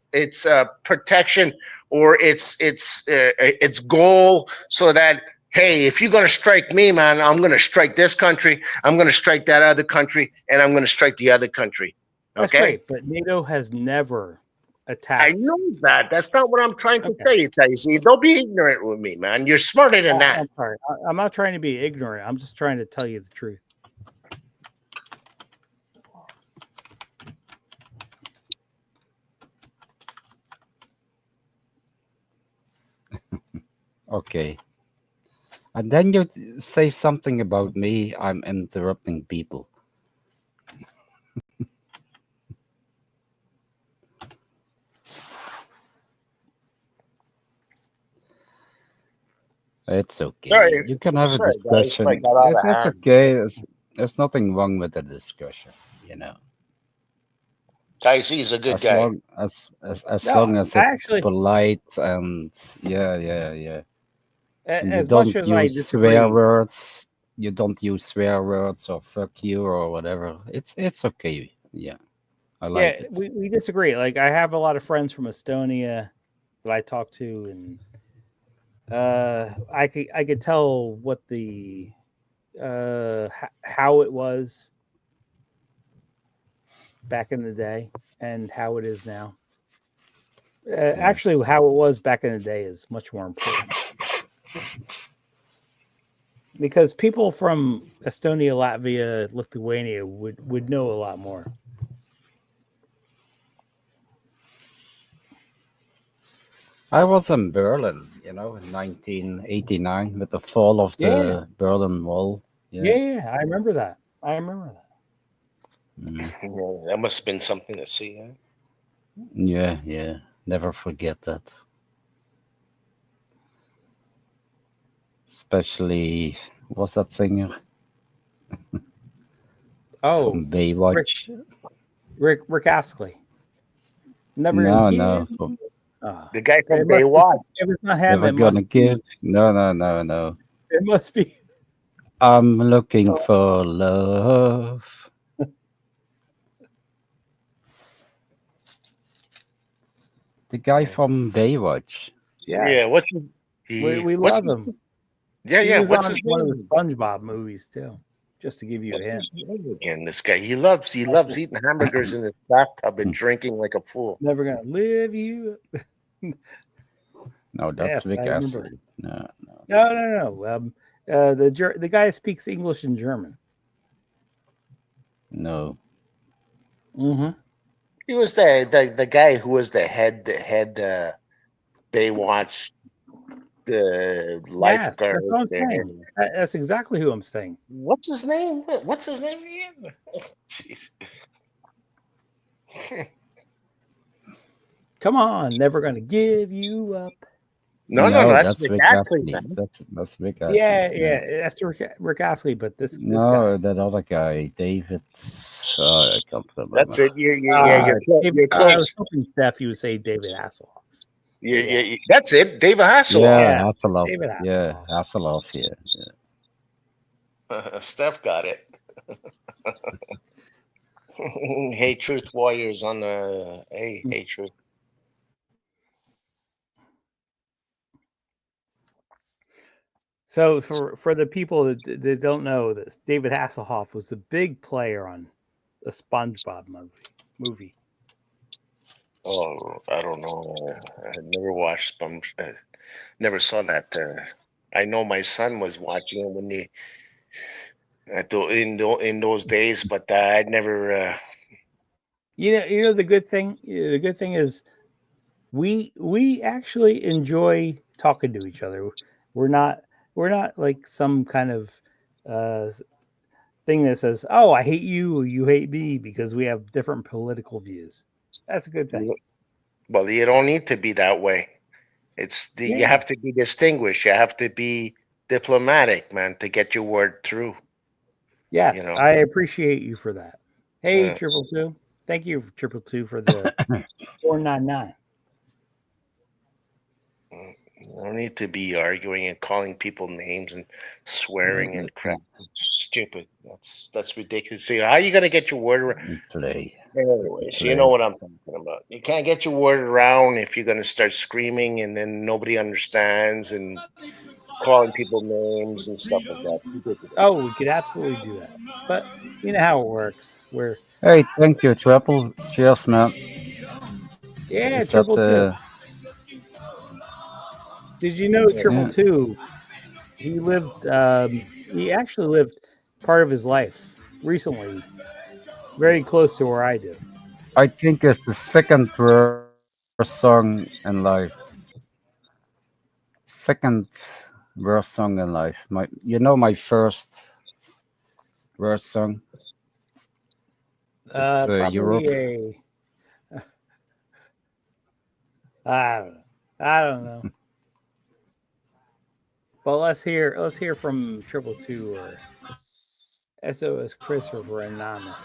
Speaker 3: protection or its goal, so that, hey, if you're gonna strike me, man, I'm gonna strike this country. I'm gonna strike that other country, and I'm gonna strike the other country.
Speaker 2: That's
Speaker 3: Okay.
Speaker 2: great, but NATO has never
Speaker 3: I
Speaker 2: attacked.
Speaker 3: know that. That's not what I'm trying to
Speaker 2: Okay.
Speaker 3: tell you, Tyson. Don't be ignorant with me, man. You're smarter than that.
Speaker 2: I'm sorry. I'm not trying to be ignorant. I'm just trying to tell you the truth.
Speaker 1: Okay. And then you say something about me. I'm interrupting people. It's okay.
Speaker 3: Sorry,
Speaker 1: You can have a
Speaker 3: sorry, guys. I
Speaker 1: discussion.
Speaker 3: got out of
Speaker 1: It's
Speaker 3: hand.
Speaker 1: okay. There's nothing wrong with the discussion, you know.
Speaker 3: Tyson is a good
Speaker 1: As
Speaker 3: guy.
Speaker 1: long as
Speaker 2: No,
Speaker 1: long as
Speaker 2: I
Speaker 1: it's
Speaker 2: actually,
Speaker 1: polite and yeah. And you
Speaker 2: as much
Speaker 1: don't
Speaker 2: as I
Speaker 1: use swear
Speaker 2: disagree,
Speaker 1: words. You don't use swear words or fuck you or whatever. It's okay. Yeah, I like
Speaker 2: yeah,
Speaker 1: it.
Speaker 2: we disagree. Like I have a lot of friends from Estonia that I talk to, and I could tell what the how it was back in the day and how it is now.
Speaker 1: Yeah.
Speaker 2: Actually, how it was back in the day is much more important because people from Estonia, Latvia, Lithuania would know a lot more.
Speaker 1: I was in Berlin, in 1989 with the fall of
Speaker 2: Yeah,
Speaker 1: the Berlin Wall.
Speaker 2: yeah,
Speaker 1: Yeah.
Speaker 2: yeah. I remember that. I remember that.
Speaker 1: Mm.
Speaker 3: Yeah, that must have been something to see. Huh?
Speaker 1: Yeah. Never forget that. Especially, what's that singer
Speaker 2: Oh,
Speaker 1: from
Speaker 2: Rick
Speaker 1: Baywatch?
Speaker 2: Rick Astley. Never gonna
Speaker 1: No.
Speaker 2: give. Ah,
Speaker 3: The guy from
Speaker 2: it must be.
Speaker 3: Baywatch.
Speaker 2: If it's not him,
Speaker 1: Never
Speaker 2: it
Speaker 1: gonna
Speaker 2: must be.
Speaker 1: give. No.
Speaker 2: It must be.
Speaker 1: I'm looking for love. The guy from Baywatch.
Speaker 3: Yeah,
Speaker 2: Yes, we
Speaker 3: what's
Speaker 2: love him. He
Speaker 3: yeah,
Speaker 2: was
Speaker 3: what's
Speaker 2: on
Speaker 3: his
Speaker 2: one of the
Speaker 3: name?
Speaker 2: SpongeBob movies too. Just to give you a
Speaker 3: What's
Speaker 2: hint.
Speaker 3: his name again? This guy. He loves eating hamburgers in his bathtub and drinking like a fool.
Speaker 2: Never gonna live you.
Speaker 1: No, that's
Speaker 2: Yes, I
Speaker 1: Rick
Speaker 2: remember.
Speaker 1: Astley. No.
Speaker 2: No. The guy speaks English and German.
Speaker 1: No.
Speaker 2: Mm-hmm.
Speaker 3: He was the guy who was the head Baywatch
Speaker 2: Yes,
Speaker 3: lifeguard
Speaker 2: that's what I'm
Speaker 3: there.
Speaker 2: saying. That's exactly who I'm saying.
Speaker 3: What's his name? What's his name again? Jeez.
Speaker 2: Come on, never gonna give you up.
Speaker 3: No.
Speaker 1: No,
Speaker 3: That's
Speaker 1: that's
Speaker 3: Rick
Speaker 1: Rick
Speaker 3: Astley,
Speaker 1: Astley.
Speaker 3: man.
Speaker 1: That's Rick Astley.
Speaker 2: Yeah,
Speaker 1: No.
Speaker 2: that's Rick Astley, but this
Speaker 1: No,
Speaker 2: guy.
Speaker 1: that other guy, David. I can't
Speaker 3: That's
Speaker 1: remember.
Speaker 3: it. Yeah. You're close. You're
Speaker 2: I was
Speaker 3: close.
Speaker 2: hoping Steph you would say David Hasselhoff.
Speaker 3: That's it. David Hasselhoff.
Speaker 1: Yeah,
Speaker 2: Yeah,
Speaker 1: Hasselhoff.
Speaker 2: David
Speaker 1: Yeah,
Speaker 2: Hasselhoff.
Speaker 1: Hasselhoff. Yeah.
Speaker 3: Steph got it. Hey, Truth Warriors on the. Hey, Truth.
Speaker 2: So for the people that don't know this, David Hasselhoff was a big player on the SpongeBob movie.
Speaker 3: Oh, I don't know. I never watched Sponge. Never saw that. I know my son was watching it when they in those days, but I'd never.
Speaker 2: You know the good thing is we actually enjoy talking to each other. We're not we're not like some kind of uh, thing that says, "Oh, I hate you, or you hate me," because we have different political views. That's a good thing.
Speaker 3: Well, you don't need to be that way. You
Speaker 2: Yeah.
Speaker 3: have to be distinguished. You have to be diplomatic, man, to get your word through. You
Speaker 2: Yes,
Speaker 3: know.
Speaker 2: I appreciate you for that. Hey,
Speaker 3: Uh,
Speaker 2: triple two. Thank you, triple two, for the 499.
Speaker 3: No need to be arguing and calling people names and swearing and
Speaker 1: Let
Speaker 3: crap.
Speaker 1: me,
Speaker 3: Stupid. That's ridiculous. See, how are you gonna get your word around?
Speaker 1: let me play. Let me
Speaker 3: Anyways, you know
Speaker 1: play.
Speaker 3: what I'm talking about. You can't get your word around if you're gonna start screaming and then nobody understands and calling people names and stuff like that. Ridiculous.
Speaker 2: Oh, we could absolutely do that. But you know how it works. We're
Speaker 1: Hey, thank you, Triple. Cheers, man.
Speaker 2: yeah,
Speaker 1: Is that
Speaker 2: triple two. Did you know
Speaker 3: Yeah.
Speaker 2: triple
Speaker 1: yeah?
Speaker 2: two? He lived. He actually lived part of his life recently, very close to where I do.
Speaker 1: I think it's the second worst song in life. Second worst song in life. My first worst song. It's
Speaker 2: Probably
Speaker 1: Europe.
Speaker 2: a. I don't know. I don't know. But let's hear from triple two or SOS Christopher Anonymous.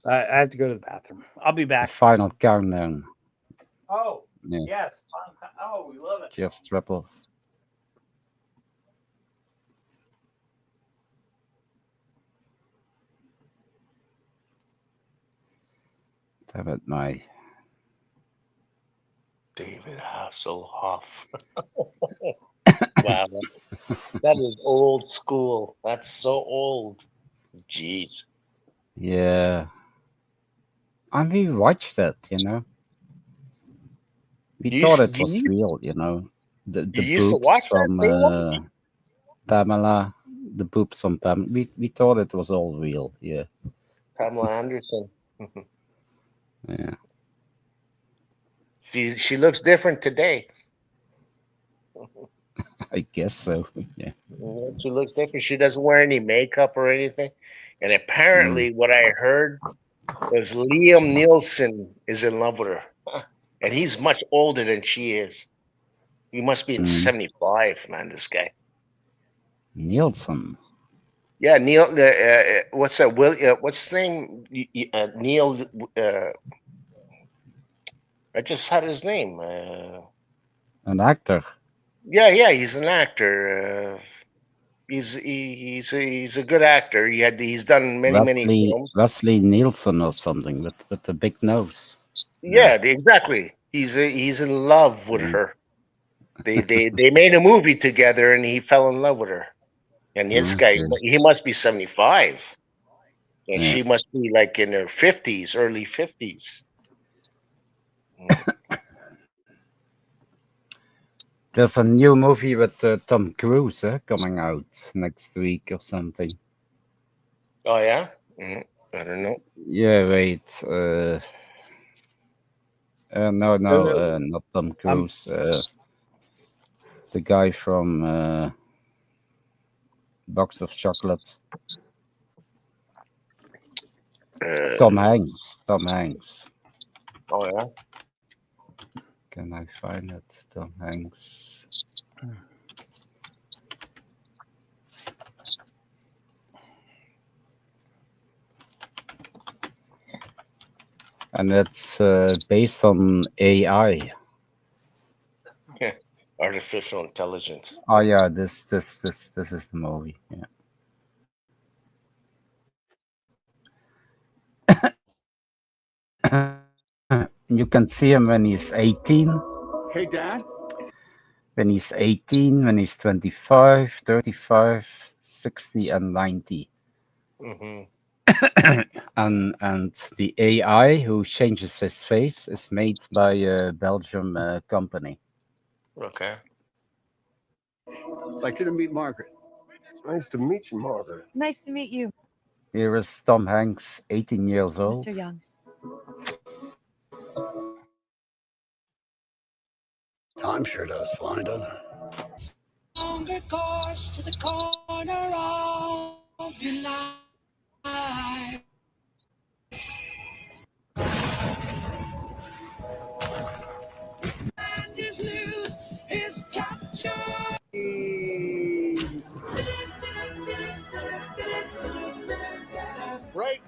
Speaker 2: I have to go to the bathroom. I'll be
Speaker 1: The
Speaker 2: back.
Speaker 1: final countdown.
Speaker 2: Oh
Speaker 1: Yeah.
Speaker 2: yes. Oh, we love it.
Speaker 1: Cheers, Triple. Damn it, my
Speaker 3: David Hasselhoff. Wow, that is old school. That's so old. Jeez.
Speaker 1: yeah. And we watched it. We
Speaker 3: You
Speaker 1: thought
Speaker 3: used,
Speaker 1: it was
Speaker 3: you,
Speaker 1: real. The
Speaker 3: you used to watch
Speaker 1: boobs
Speaker 3: that
Speaker 1: from
Speaker 3: thing?
Speaker 1: Pamela, the boobs from Pamela. We thought it was all real. Yeah,
Speaker 3: Pamela Anderson.
Speaker 1: yeah.
Speaker 3: She looks different today.
Speaker 1: I guess so. Yeah.
Speaker 3: She looks different. She doesn't wear any makeup or anything. And
Speaker 1: Mm,
Speaker 3: apparently, what I heard was Liam Nielsen is in love with her, and he's much older than she is. He must be in
Speaker 1: mm.
Speaker 3: 75, man. This guy.
Speaker 1: Nielsen.
Speaker 3: Yeah, Neil. What's that? What's his name? Neil. I just had his name.
Speaker 1: An actor.
Speaker 3: Yeah. He's an actor. He's a good actor. He's done many films.
Speaker 1: Wesley Nielsen or something with the big nose. Yeah.
Speaker 3: Yeah, exactly. He's in love with
Speaker 1: Mm,
Speaker 3: her. They made a movie together, and he fell in love with her. And this guy,
Speaker 1: okay.
Speaker 3: he must be 75, and
Speaker 1: Yeah.
Speaker 3: she must be like in her 50s, early 50s. Mm.
Speaker 1: There's a new movie with Tom Cruise coming out next week or something.
Speaker 3: Oh yeah. I don't know.
Speaker 1: Yeah, wait.
Speaker 2: No,
Speaker 1: No,
Speaker 2: no.
Speaker 1: not Tom
Speaker 2: I'm
Speaker 1: Cruise. The guy from Box of Chocolate. Tom
Speaker 3: Uh,
Speaker 1: Hanks. Tom Hanks.
Speaker 3: oh yeah.
Speaker 1: Can I find it? Tom Hanks. And it's based on AI.
Speaker 3: Artificial intelligence.
Speaker 1: Oh yeah, this is the movie. Yeah. You can see him when he's 18,
Speaker 4: Hey, Dad.
Speaker 1: when he's 18, when he's 25, 35, 60, and 90.
Speaker 3: Hmm.
Speaker 1: And the AI who changes his face is made by a Belgium company.
Speaker 3: Okay.
Speaker 4: Like you to meet Margaret.
Speaker 5: Nice to meet you, Margaret.
Speaker 6: Nice to meet you,
Speaker 1: Here is Tom Hanks, 18 years old.
Speaker 6: Mr. Young.
Speaker 4: Time sure does fly, doesn't it?
Speaker 7: Longer course to the corner of your life. And his news is captured.
Speaker 4: Right.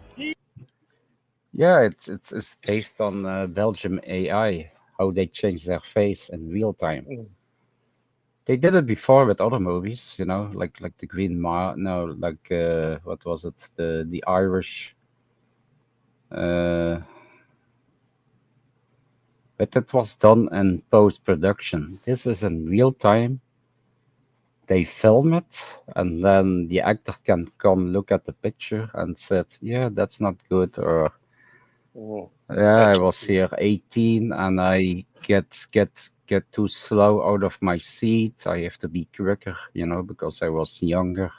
Speaker 1: Yeah, it's based on Belgium AI. how they change their face in real time.
Speaker 3: Mm.
Speaker 1: They did it before with other movies, like the Green Mile. No, like what was it? The Irish. Uh, but it was done in post production. This is in real time. They film it, and then the actor can come look at the picture and said, "Yeah, that's not good," or
Speaker 3: Mm.
Speaker 1: "Yeah, I
Speaker 3: Gotcha.
Speaker 1: was here 18 and I get too slow out of my seat. I have to be quicker, because I was younger."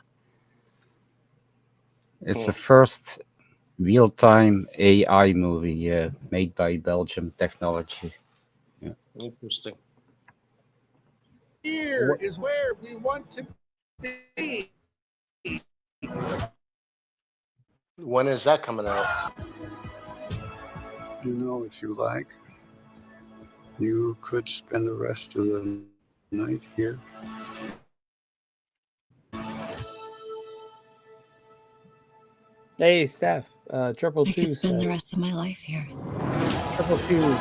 Speaker 1: It's the
Speaker 3: Mm.
Speaker 1: first real-time AI movie made by Belgium Technology. Yeah.
Speaker 3: Interesting.
Speaker 4: Here
Speaker 3: What,
Speaker 4: is where we want to be.
Speaker 3: when is that coming out?
Speaker 4: You know, if you like, you could spend the rest of the night here.
Speaker 2: Hey, Steph. Triple
Speaker 6: I could
Speaker 2: Two
Speaker 6: spend the
Speaker 2: says.
Speaker 6: rest of my life here.
Speaker 2: Triple Two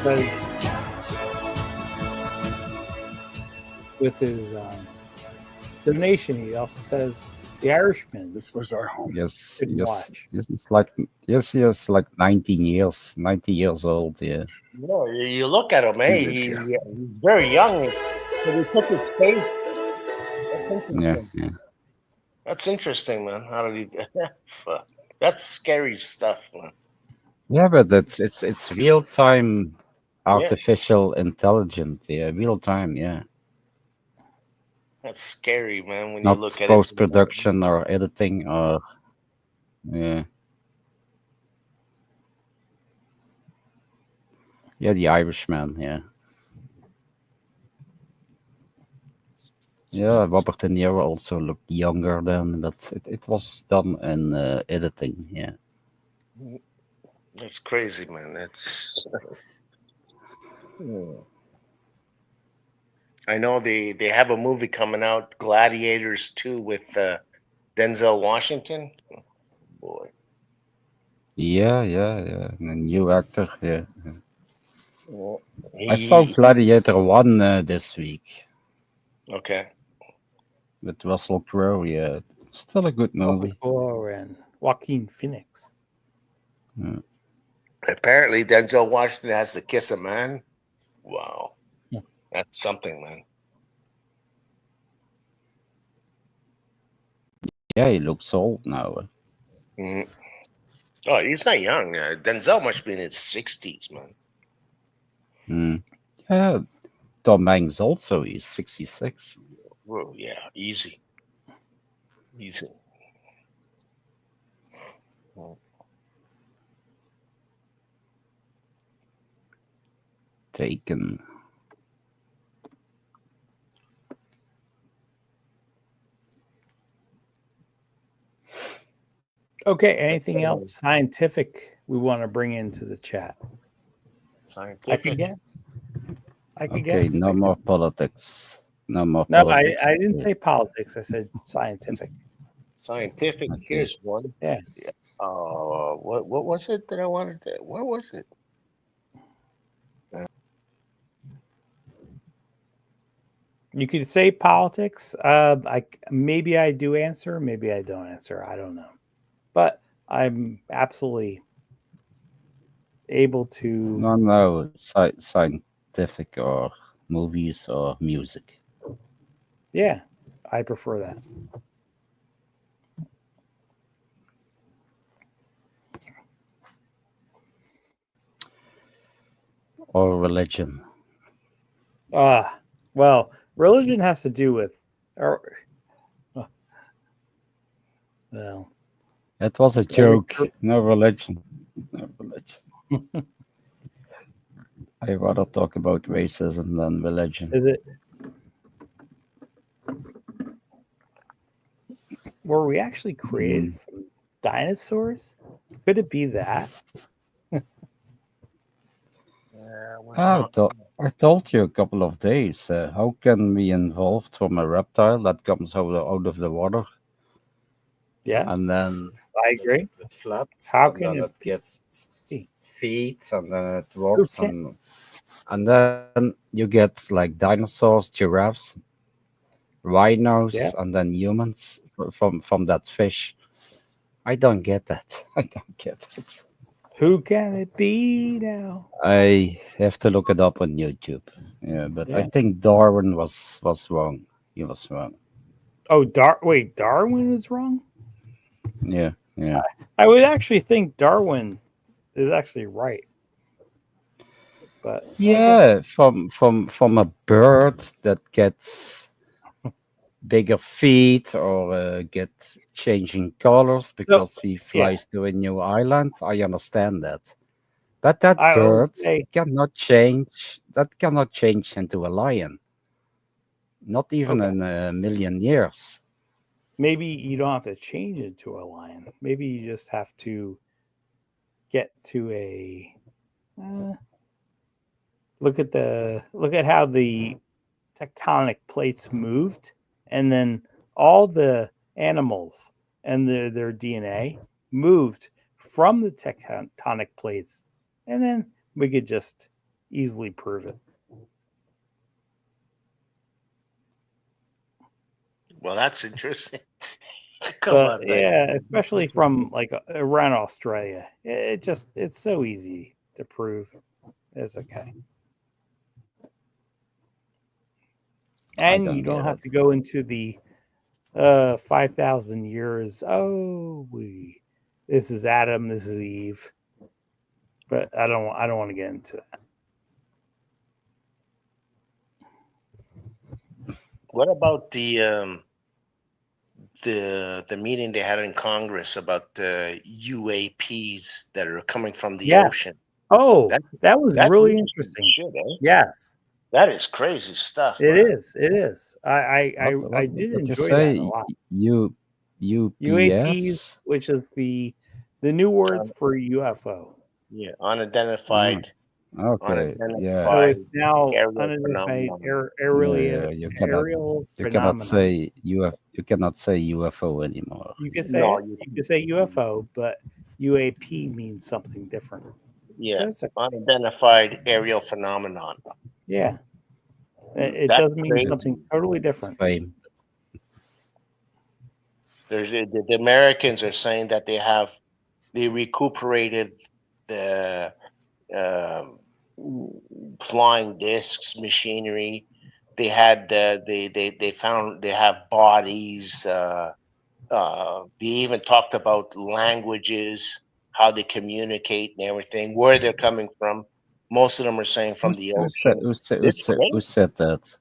Speaker 2: says with his donation, he also says The Irishman
Speaker 4: This was our home.
Speaker 1: Yes,
Speaker 2: didn't
Speaker 1: yes,
Speaker 2: watch.
Speaker 1: yes. He is like 90 years old. Yeah,
Speaker 3: No, you look at him,
Speaker 4: We
Speaker 3: hey,
Speaker 4: lived here.
Speaker 3: he's very young. So they took his face. That's
Speaker 1: yeah,
Speaker 3: interesting.
Speaker 1: yeah.
Speaker 3: That's interesting, man. How did he? Fuck. That's scary stuff, man.
Speaker 1: Yeah, but it's real time
Speaker 3: Yeah,
Speaker 1: artificial intelligence. Yeah, real time. Yeah,
Speaker 3: that's scary, man. When you
Speaker 1: not
Speaker 3: look at it
Speaker 1: post
Speaker 3: from that.
Speaker 1: production or editing or yeah, yeah. The Irishman. Yeah, yeah. Robert De Niro also looked younger then, but it was done in editing. Yeah.
Speaker 3: That's crazy, man. It's. I know they have a movie coming out, Gladiators 2, with Denzel Washington. Boy,
Speaker 1: Yeah, yeah, yeah. A new actor. Yeah.
Speaker 3: well,
Speaker 1: I saw
Speaker 3: he
Speaker 1: Gladiator 1 this week
Speaker 3: okay.
Speaker 1: with Russell Crowe. Yeah, still a good
Speaker 2: Russell
Speaker 1: movie.
Speaker 2: Crowe and Joaquin Phoenix.
Speaker 1: Yeah,
Speaker 3: Apparently, Denzel Washington has to kiss a man. Wow,
Speaker 2: Hmm.
Speaker 3: that's something, man.
Speaker 1: yeah, he looks old now.
Speaker 3: Mhm. Oh, he's not young. Denzel must be in his 60s, man.
Speaker 1: Mm. Yeah, Tom Hanks also. He's 66.
Speaker 3: Whoa, yeah, easy, easy. Mm.
Speaker 1: Taken.
Speaker 2: Okay, anything else scientific we want to bring into the chat? I could
Speaker 3: Scientific,
Speaker 2: guess. I could
Speaker 1: Okay,
Speaker 2: guess.
Speaker 1: no more politics. No more
Speaker 2: No,
Speaker 1: politics.
Speaker 2: I didn't say politics. I said scientific.
Speaker 3: scientific.
Speaker 1: Okay.
Speaker 3: Here's one.
Speaker 2: Yeah.
Speaker 3: What was it that I wanted to? What was it?
Speaker 2: You could say politics. Maybe I do answer, maybe I don't answer. I don't know, but I'm absolutely able to.
Speaker 1: No, no, scientific or movies or music.
Speaker 2: Yeah, I prefer that.
Speaker 1: Or religion.
Speaker 2: Well, religion has to do with, or well,
Speaker 1: It was a
Speaker 2: every
Speaker 1: joke. No religion. No religion. I rather talk about racism than religion.
Speaker 2: is it? Were we actually created
Speaker 1: Mm.
Speaker 2: from dinosaurs? Could it be that?
Speaker 3: Was
Speaker 1: I,
Speaker 3: not.
Speaker 1: I told you a couple of days. How can we evolve from a reptile that comes out of the water
Speaker 2: Yes,
Speaker 1: and then
Speaker 2: I agree.
Speaker 1: it flats,
Speaker 2: How
Speaker 1: and
Speaker 2: can
Speaker 1: then
Speaker 2: it
Speaker 1: it gets feet, and then it
Speaker 2: Who
Speaker 1: drops,
Speaker 2: can?
Speaker 1: and then you get like dinosaurs, giraffes,
Speaker 2: Yeah.
Speaker 1: rhinos, and then humans from that fish. I don't get that. I don't get it.
Speaker 2: Who can it be now?
Speaker 1: I have to look it up on YouTube. Yeah, but I
Speaker 2: Yeah.
Speaker 1: think Darwin was wrong. He was wrong.
Speaker 2: Oh, wait, Darwin is wrong?
Speaker 1: Yeah, yeah.
Speaker 2: I would actually think Darwin is actually right. But okay.
Speaker 1: Yeah, from a bird that gets bigger feet or gets changing colors
Speaker 2: So
Speaker 1: because he
Speaker 2: yeah,
Speaker 1: flies to a new island. I understand that. But that
Speaker 2: I will
Speaker 1: bird
Speaker 2: say
Speaker 1: cannot change. That cannot change into a lion. Not even
Speaker 2: okay.
Speaker 1: in a million years.
Speaker 2: Maybe you don't have to change it to a lion. Maybe you just have to get to a uh, look at how the tectonic plates moved, and then all the animals and their DNA moved from the tectonic plates, and then we could just easily prove it.
Speaker 3: Well, that's interesting. Come
Speaker 2: But
Speaker 3: on, Dave.
Speaker 2: yeah, especially from like around Australia, it's so easy to prove. It's okay,
Speaker 1: I
Speaker 2: and you
Speaker 1: don't
Speaker 2: don't
Speaker 1: get
Speaker 2: have
Speaker 1: it.
Speaker 2: to go into the 5,000 years. Oh, we this is Adam, this is Eve. But I don't want to get into that.
Speaker 3: What about the meeting they had in Congress about the UAPs that are coming from the
Speaker 2: Yeah.
Speaker 3: ocean?
Speaker 2: Oh,
Speaker 3: That
Speaker 2: that was
Speaker 3: that's
Speaker 2: really
Speaker 3: interesting
Speaker 2: interesting.
Speaker 3: shit, eh?
Speaker 2: Yes,
Speaker 3: That is crazy stuff,
Speaker 2: it
Speaker 3: man.
Speaker 2: is. It is. I did
Speaker 1: What you
Speaker 2: enjoy that a
Speaker 1: say?
Speaker 2: lot. UAPs,
Speaker 1: UPS?
Speaker 2: which is the new words
Speaker 3: Un-
Speaker 2: for UFO.
Speaker 3: yeah,
Speaker 1: Oh, okay, yeah.
Speaker 2: So
Speaker 3: unidentified
Speaker 2: it's now
Speaker 3: aerial
Speaker 2: unidentified
Speaker 3: phenomenon.
Speaker 1: Yeah,
Speaker 2: aerial
Speaker 1: you cannot
Speaker 2: phenomenon.
Speaker 1: say you cannot say UFO anymore.
Speaker 2: You could say
Speaker 3: No,
Speaker 2: it. You could say UFO, but UAP means something different.
Speaker 3: yeah,
Speaker 2: But it's a,
Speaker 3: unidentified aerial phenomenon.
Speaker 2: yeah, it
Speaker 3: That's
Speaker 2: does mean something
Speaker 3: crazy.
Speaker 2: totally different.
Speaker 1: Same.
Speaker 3: There's the Americans are saying that they recuperated the um, flying discs machinery. They had they found they have bodies. They even talked about languages, how they communicate and everything, where they're coming from. Most of them are saying from the ocean. It's
Speaker 1: Who
Speaker 3: crazy.
Speaker 1: said that?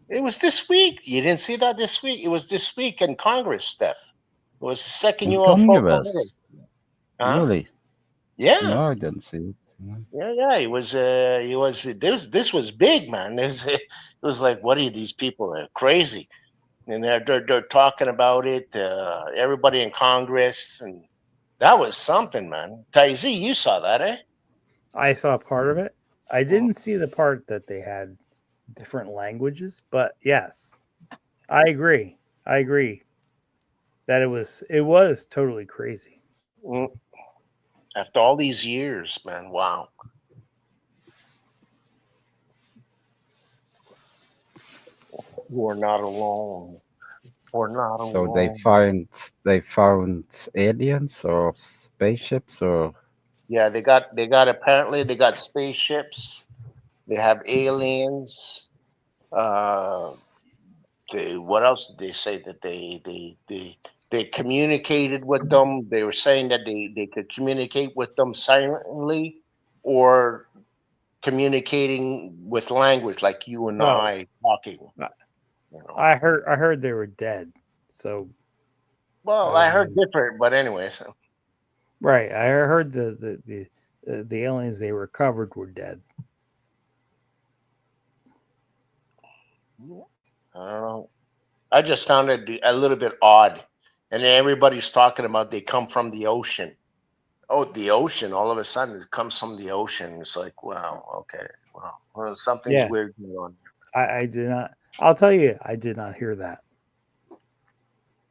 Speaker 3: It was this week. You didn't see that this week. It was this week in Congress, Steph. It was the second
Speaker 1: In
Speaker 3: UFO Congress.
Speaker 1: Congress?
Speaker 3: Huh?
Speaker 1: Really?
Speaker 3: Yeah.
Speaker 1: No, I didn't see it. No.
Speaker 3: Yeah, yeah. It was this was big, man. It was like, what are these people are crazy? And they're talking about it, everybody in Congress, and that was something, man. Taizi, you saw that, eh?
Speaker 2: I saw part of it. I
Speaker 3: Mhm.
Speaker 2: didn't see the part that they had different languages, but yes, I agree. I agree that it was totally crazy.
Speaker 3: Mm. After all these years, man, wow. We're not alone. We're not
Speaker 1: So
Speaker 3: alone.
Speaker 1: they found aliens or spaceships or
Speaker 3: Yeah, they got apparently they got spaceships. They have aliens. Uh, they what else did they say that they communicated with them? They were saying that they could communicate with them silently or communicating with language like you and
Speaker 2: Well,
Speaker 3: I talking.
Speaker 2: I
Speaker 3: You know.
Speaker 2: I heard they were dead. So I
Speaker 3: Well, I
Speaker 2: don't
Speaker 3: heard
Speaker 2: know.
Speaker 3: different, but anyways,
Speaker 2: Right, I heard the aliens they recovered were dead.
Speaker 3: I don't know. I just found it a little bit odd. And then everybody's talking about they come from the ocean. Oh, the ocean! All of a sudden, it comes from the ocean. It's like, wow, okay, well, something's
Speaker 2: Yeah,
Speaker 3: weird going on.
Speaker 2: I did not. I'll tell you, I did not hear that.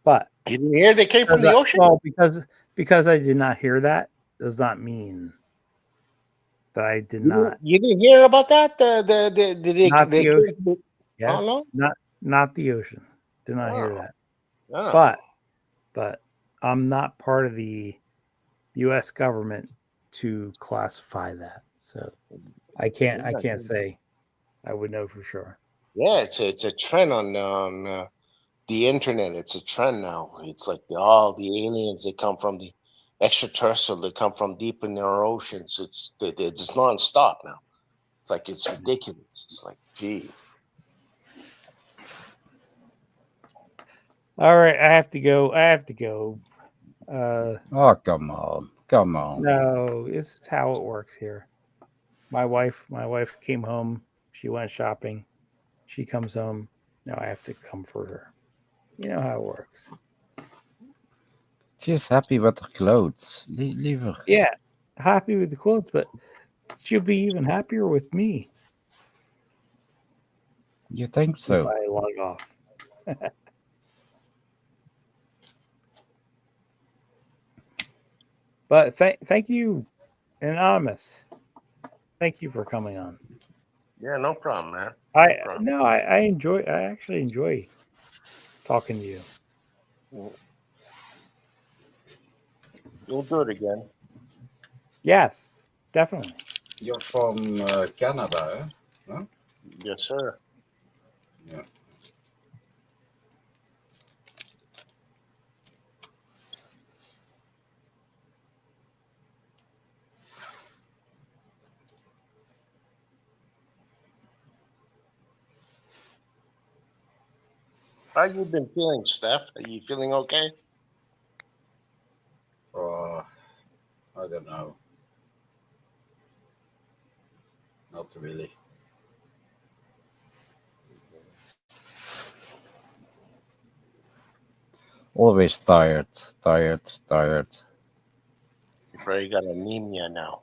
Speaker 2: But
Speaker 3: You didn't hear they came from the ocean?
Speaker 2: Well, because I did not hear that does not mean that I did not.
Speaker 3: You didn't hear about that?
Speaker 2: Not
Speaker 3: They
Speaker 2: the ocean.
Speaker 3: came, oh
Speaker 2: Yes,
Speaker 3: no?
Speaker 2: not the ocean. Did not hear
Speaker 3: Oh,
Speaker 2: that.
Speaker 3: oh.
Speaker 2: But I'm not part of the U.S. government to classify that, so I can't say I would know for sure.
Speaker 3: Yeah, it's a trend on the internet. It's a trend now. It's like all the aliens they come from the extraterrestrial. They come from deep in their oceans. They're just nonstop now. It's like it's ridiculous. It's like, gee,
Speaker 2: All right, I have to go. I have to go.
Speaker 1: Oh, come on. Come on.
Speaker 2: No, this is how it works here. My wife came home. She went shopping. She comes home. Now I have to comfort her. You know how it works.
Speaker 1: She's happy with her clothes. Leave her.
Speaker 2: Yeah, happy with the clothes, but she'll be even happier with me
Speaker 1: You think
Speaker 2: if
Speaker 1: so?
Speaker 2: I log off. But thank you, Anonymous. Thank you for coming on.
Speaker 3: yeah, no problem, man. No
Speaker 2: I
Speaker 3: problem.
Speaker 2: no, I actually enjoy talking to you.
Speaker 3: We'll do it again.
Speaker 2: Yes, definitely.
Speaker 1: You're from Canada, huh?
Speaker 3: Yes, sir.
Speaker 1: Yeah.
Speaker 3: How you been feeling, Steph? Are you feeling okay?
Speaker 1: Oh, I don't know. Not really. Always tired, tired, tired.
Speaker 3: You probably got anemia now.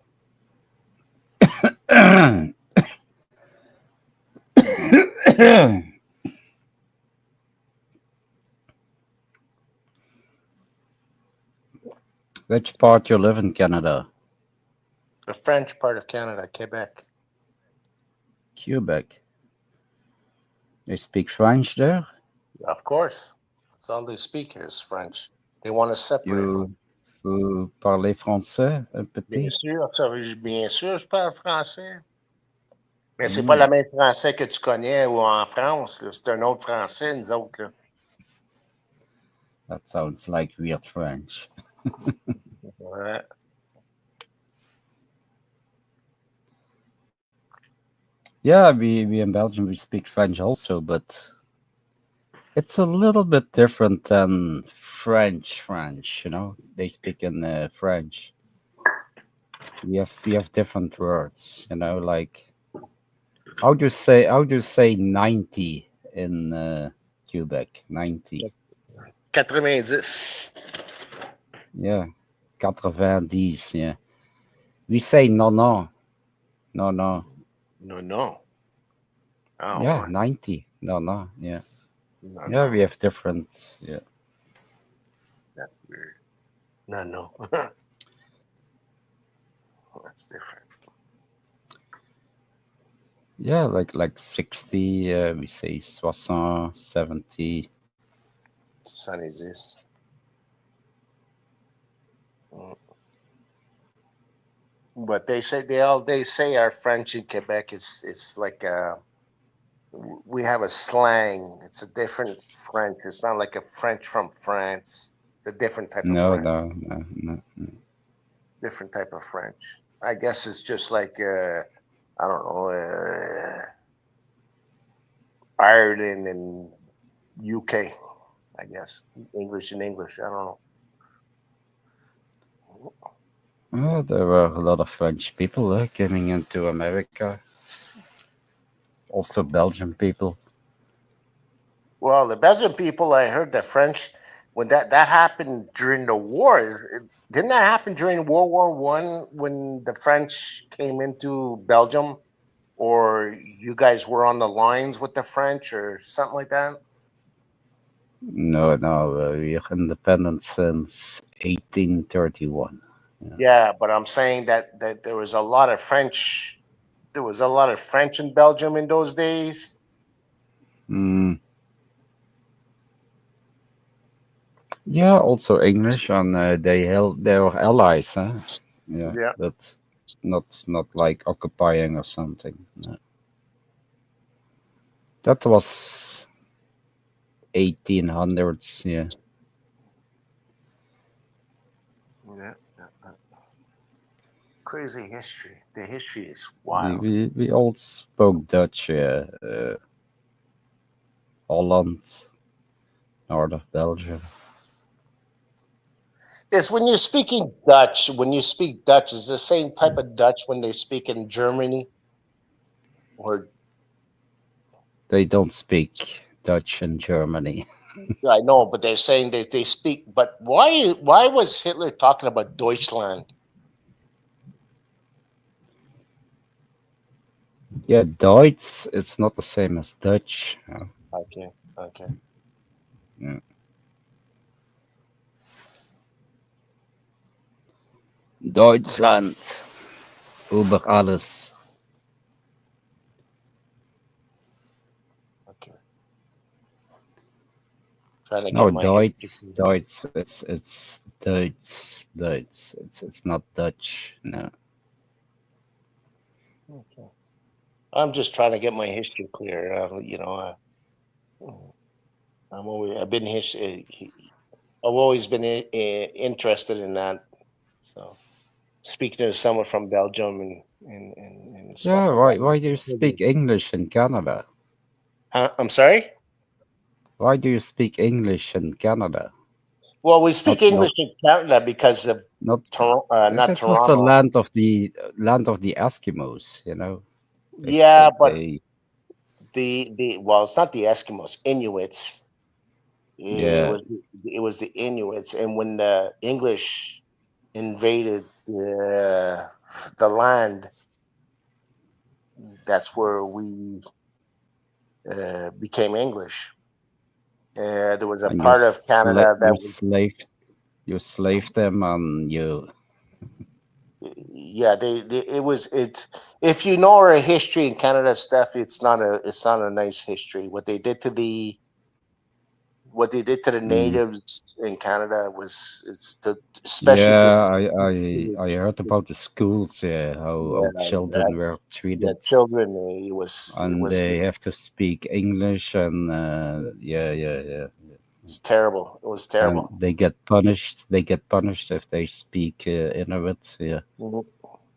Speaker 3: Which part you live in Canada? The French part of Canada, Quebec.
Speaker 1: Quebec. They speak French there?
Speaker 3: Of course. That's all they speak here is French. They want to separate from.
Speaker 1: You, vous parlez français un
Speaker 3: Bien
Speaker 1: petit?
Speaker 3: sûr, bien sûr, je parle français. Mais c'est pas
Speaker 1: Hmm,
Speaker 3: le même français que tu connais ou en France, là. C'est un autre français, nous autres, là.
Speaker 1: that sounds like weird French.
Speaker 3: Ouais.
Speaker 1: Yeah, we in Belgium we speak French also, but it's a little bit different than French. You know, they speak in French. We have different words. You know, like how do you say 90 in Quebec? 90.
Speaker 3: 90.
Speaker 1: Yeah, 90. Yeah, we say no no no no.
Speaker 3: No, no. Oh,
Speaker 1: Yeah,
Speaker 3: ouais.
Speaker 1: 90. No no. Yeah,
Speaker 3: No,
Speaker 1: yeah. We
Speaker 3: no.
Speaker 1: have different. Yeah.
Speaker 3: That's weird. No, no. That's different.
Speaker 1: Yeah, like 60, we say 60, 70.
Speaker 3: Sun is this. Mm. But they say our French in Quebec is like we have a slang. It's a different French. It's not like a French from France. It's a different type of
Speaker 1: No,
Speaker 3: French.
Speaker 1: no, no, no. No.
Speaker 3: Different type of French. I guess it's just like I don't know, Ireland and UK. I guess English and English. I don't know.
Speaker 1: There were a lot of French people coming into America. Also Belgian people.
Speaker 3: Well, the Belgian people, I heard the French when that happened during the war. Didn't that happen during World War I when the French came into Belgium, or you guys were on the lines with the French or something like that?
Speaker 1: No, no, we're independent since 1831. Yeah.
Speaker 3: Yeah, but I'm saying that there was a lot of French. There was a lot of French in Belgium in those days.
Speaker 1: Mm, yeah, also English, and they were allies, huh? Yeah,
Speaker 3: Yeah.
Speaker 1: but not like occupying or something. No. That was 1800s. Yeah,
Speaker 3: Yeah. Crazy history. The history is
Speaker 1: we
Speaker 3: wild.
Speaker 1: we, we all spoke Dutch. Yeah, Holland, north of Belgium.
Speaker 3: Yes, when you're speaking Dutch, when you speak Dutch, is the same type of Dutch when they speak in Germany, or
Speaker 1: They don't speak Dutch in Germany.
Speaker 3: I know, but they're saying they speak. But why was Hitler talking about Deutschland?
Speaker 1: Yeah, Deutsch. It's not the same as Dutch.
Speaker 3: Okay, okay.
Speaker 1: Yeah. Deutschland über alles.
Speaker 3: Okay. Trying to
Speaker 1: No,
Speaker 3: get my history.
Speaker 1: Deutsch, Deutsch. It's Deutsch, Deutsch. It's not Dutch. No.
Speaker 3: Okay. I'm just trying to get my history clear. I've been I've always been interested in that. So speaking to someone from Belgium and stuff
Speaker 1: Yeah.
Speaker 3: like that.
Speaker 1: Why do you speak English in Canada?
Speaker 3: I'm sorry.
Speaker 1: Why do you speak English in Canada?
Speaker 3: Well, we speak
Speaker 1: Not
Speaker 3: English in Canada because of
Speaker 1: not.
Speaker 3: not
Speaker 1: That was the
Speaker 3: Toronto.
Speaker 1: land of the Eskimos. You know,
Speaker 3: Yeah, but
Speaker 1: they
Speaker 3: the well, it's not the Eskimos, Inuits. It
Speaker 1: yeah.
Speaker 3: was it was the Inuits, and when the English invaded the land, that's where we became English. There was a
Speaker 1: And
Speaker 3: part of Canada
Speaker 1: you
Speaker 3: that was
Speaker 1: slaved them, and you
Speaker 3: yeah they it was it if you know our history in Canada stuff, it's not a nice history. What they did to the
Speaker 1: mm,
Speaker 3: natives in Canada was it's to especially to
Speaker 1: yeah, I heard about the schools, yeah, how
Speaker 3: yeah,
Speaker 1: children were
Speaker 3: yeah,
Speaker 1: treated,
Speaker 3: children. It
Speaker 1: and
Speaker 3: was
Speaker 1: they have to speak English, and
Speaker 3: it's terrible. It was
Speaker 1: and
Speaker 3: terrible.
Speaker 1: they get punished if they speak Inuit. Yeah,
Speaker 3: Mhm.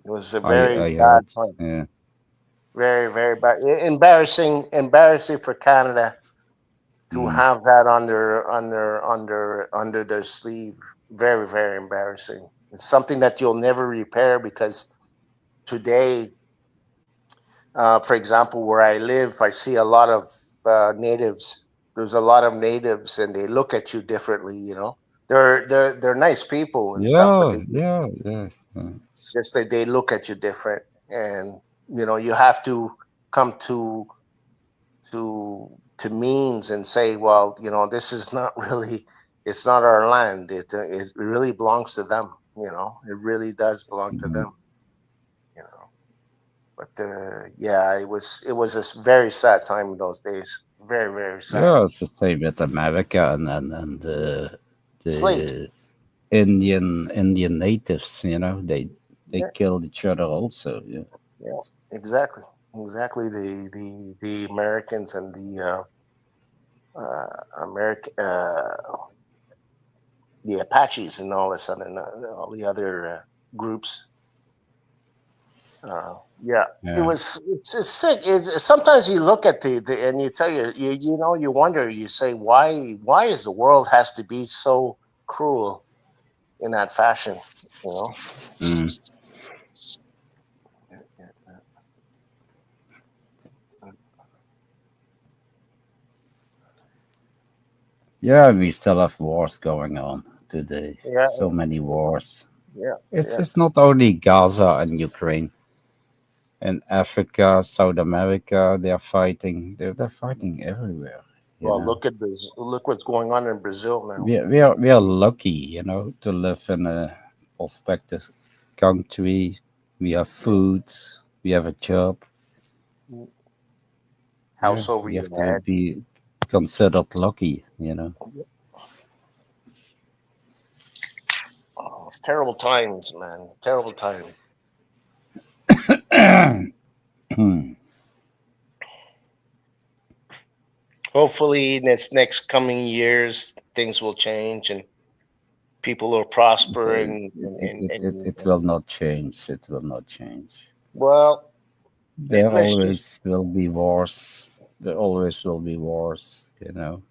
Speaker 3: It was a very
Speaker 1: I
Speaker 3: bad
Speaker 1: heard.
Speaker 3: time.
Speaker 1: Yeah.
Speaker 3: Very very bad. Embarrassing for Canada to
Speaker 1: Mm.
Speaker 3: have that under their sleeve. Very very embarrassing. It's something that you'll never repair because today, for example, where I live, I see a lot of natives. There's a lot of natives, and they look at you differently. You know, they're nice people and stuff, but
Speaker 1: Yeah, yeah, yeah.
Speaker 3: it's just that they look at you different, and you have to come to means and say, well, this is not really, it's not our land. It really belongs to them. It really does belong to
Speaker 1: Mhm.
Speaker 3: them. You know, but yeah, it was a very sad time in those days. Very very sad.
Speaker 1: Yeah, it's the same with America and
Speaker 3: Slaves.
Speaker 1: the Indian natives. You know, they
Speaker 3: Yeah,
Speaker 1: killed each other also. Yeah.
Speaker 3: yeah, exactly, exactly. The Americans and the Apaches and all the other groups. Yeah,
Speaker 1: Yeah.
Speaker 3: it's sick. Sometimes you look at the and you tell you wonder, you say, why is the world has to be so cruel in that fashion? You know.
Speaker 1: Mm.
Speaker 3: Yeah, yeah,
Speaker 1: Yeah, we still have wars going on today.
Speaker 3: yeah,
Speaker 1: So many wars.
Speaker 3: yeah, yeah.
Speaker 1: It's not only Gaza and Ukraine. In Africa, South America, they're fighting. They're fighting everywhere. You
Speaker 3: Well,
Speaker 1: know,
Speaker 3: look what's going on in Brazil now.
Speaker 1: we are lucky, you know, to live in a prospective country. We have food. We have a job. Yeah,
Speaker 3: House over
Speaker 1: we
Speaker 3: your
Speaker 1: have to
Speaker 3: head.
Speaker 1: be considered lucky. You know.
Speaker 3: Oh, it's terrible times, man. Terrible times. Hopefully, in this next coming years, things will change and people will prosper.
Speaker 1: It will not change. It will not change.
Speaker 3: Well,
Speaker 1: There
Speaker 3: let's just,
Speaker 1: always will be wars. There always will be wars. You know,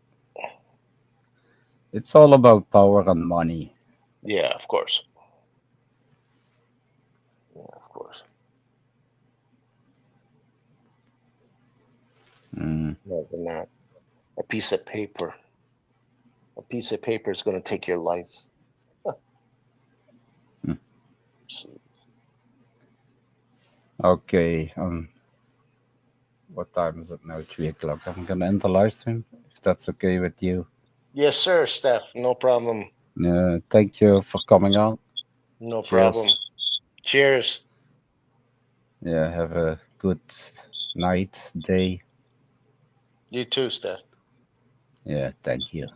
Speaker 1: it's all about power and money.
Speaker 3: yeah, of course. Yeah, of course.
Speaker 1: Mm.
Speaker 3: No, they're not. A piece of paper. A piece of paper is going to take your life.
Speaker 1: Mm.
Speaker 3: Jeez.
Speaker 1: Okay. What time is it now? 3 o'clock. I'm gonna end the live stream if that's okay with you.
Speaker 3: Yes, sir, Steph. No problem.
Speaker 1: Thank you for coming on.
Speaker 3: No problem.
Speaker 1: Cheers.
Speaker 3: Cheers.
Speaker 1: Yeah, have a good night, day.
Speaker 3: You too, Steph.
Speaker 1: Yeah, thank you.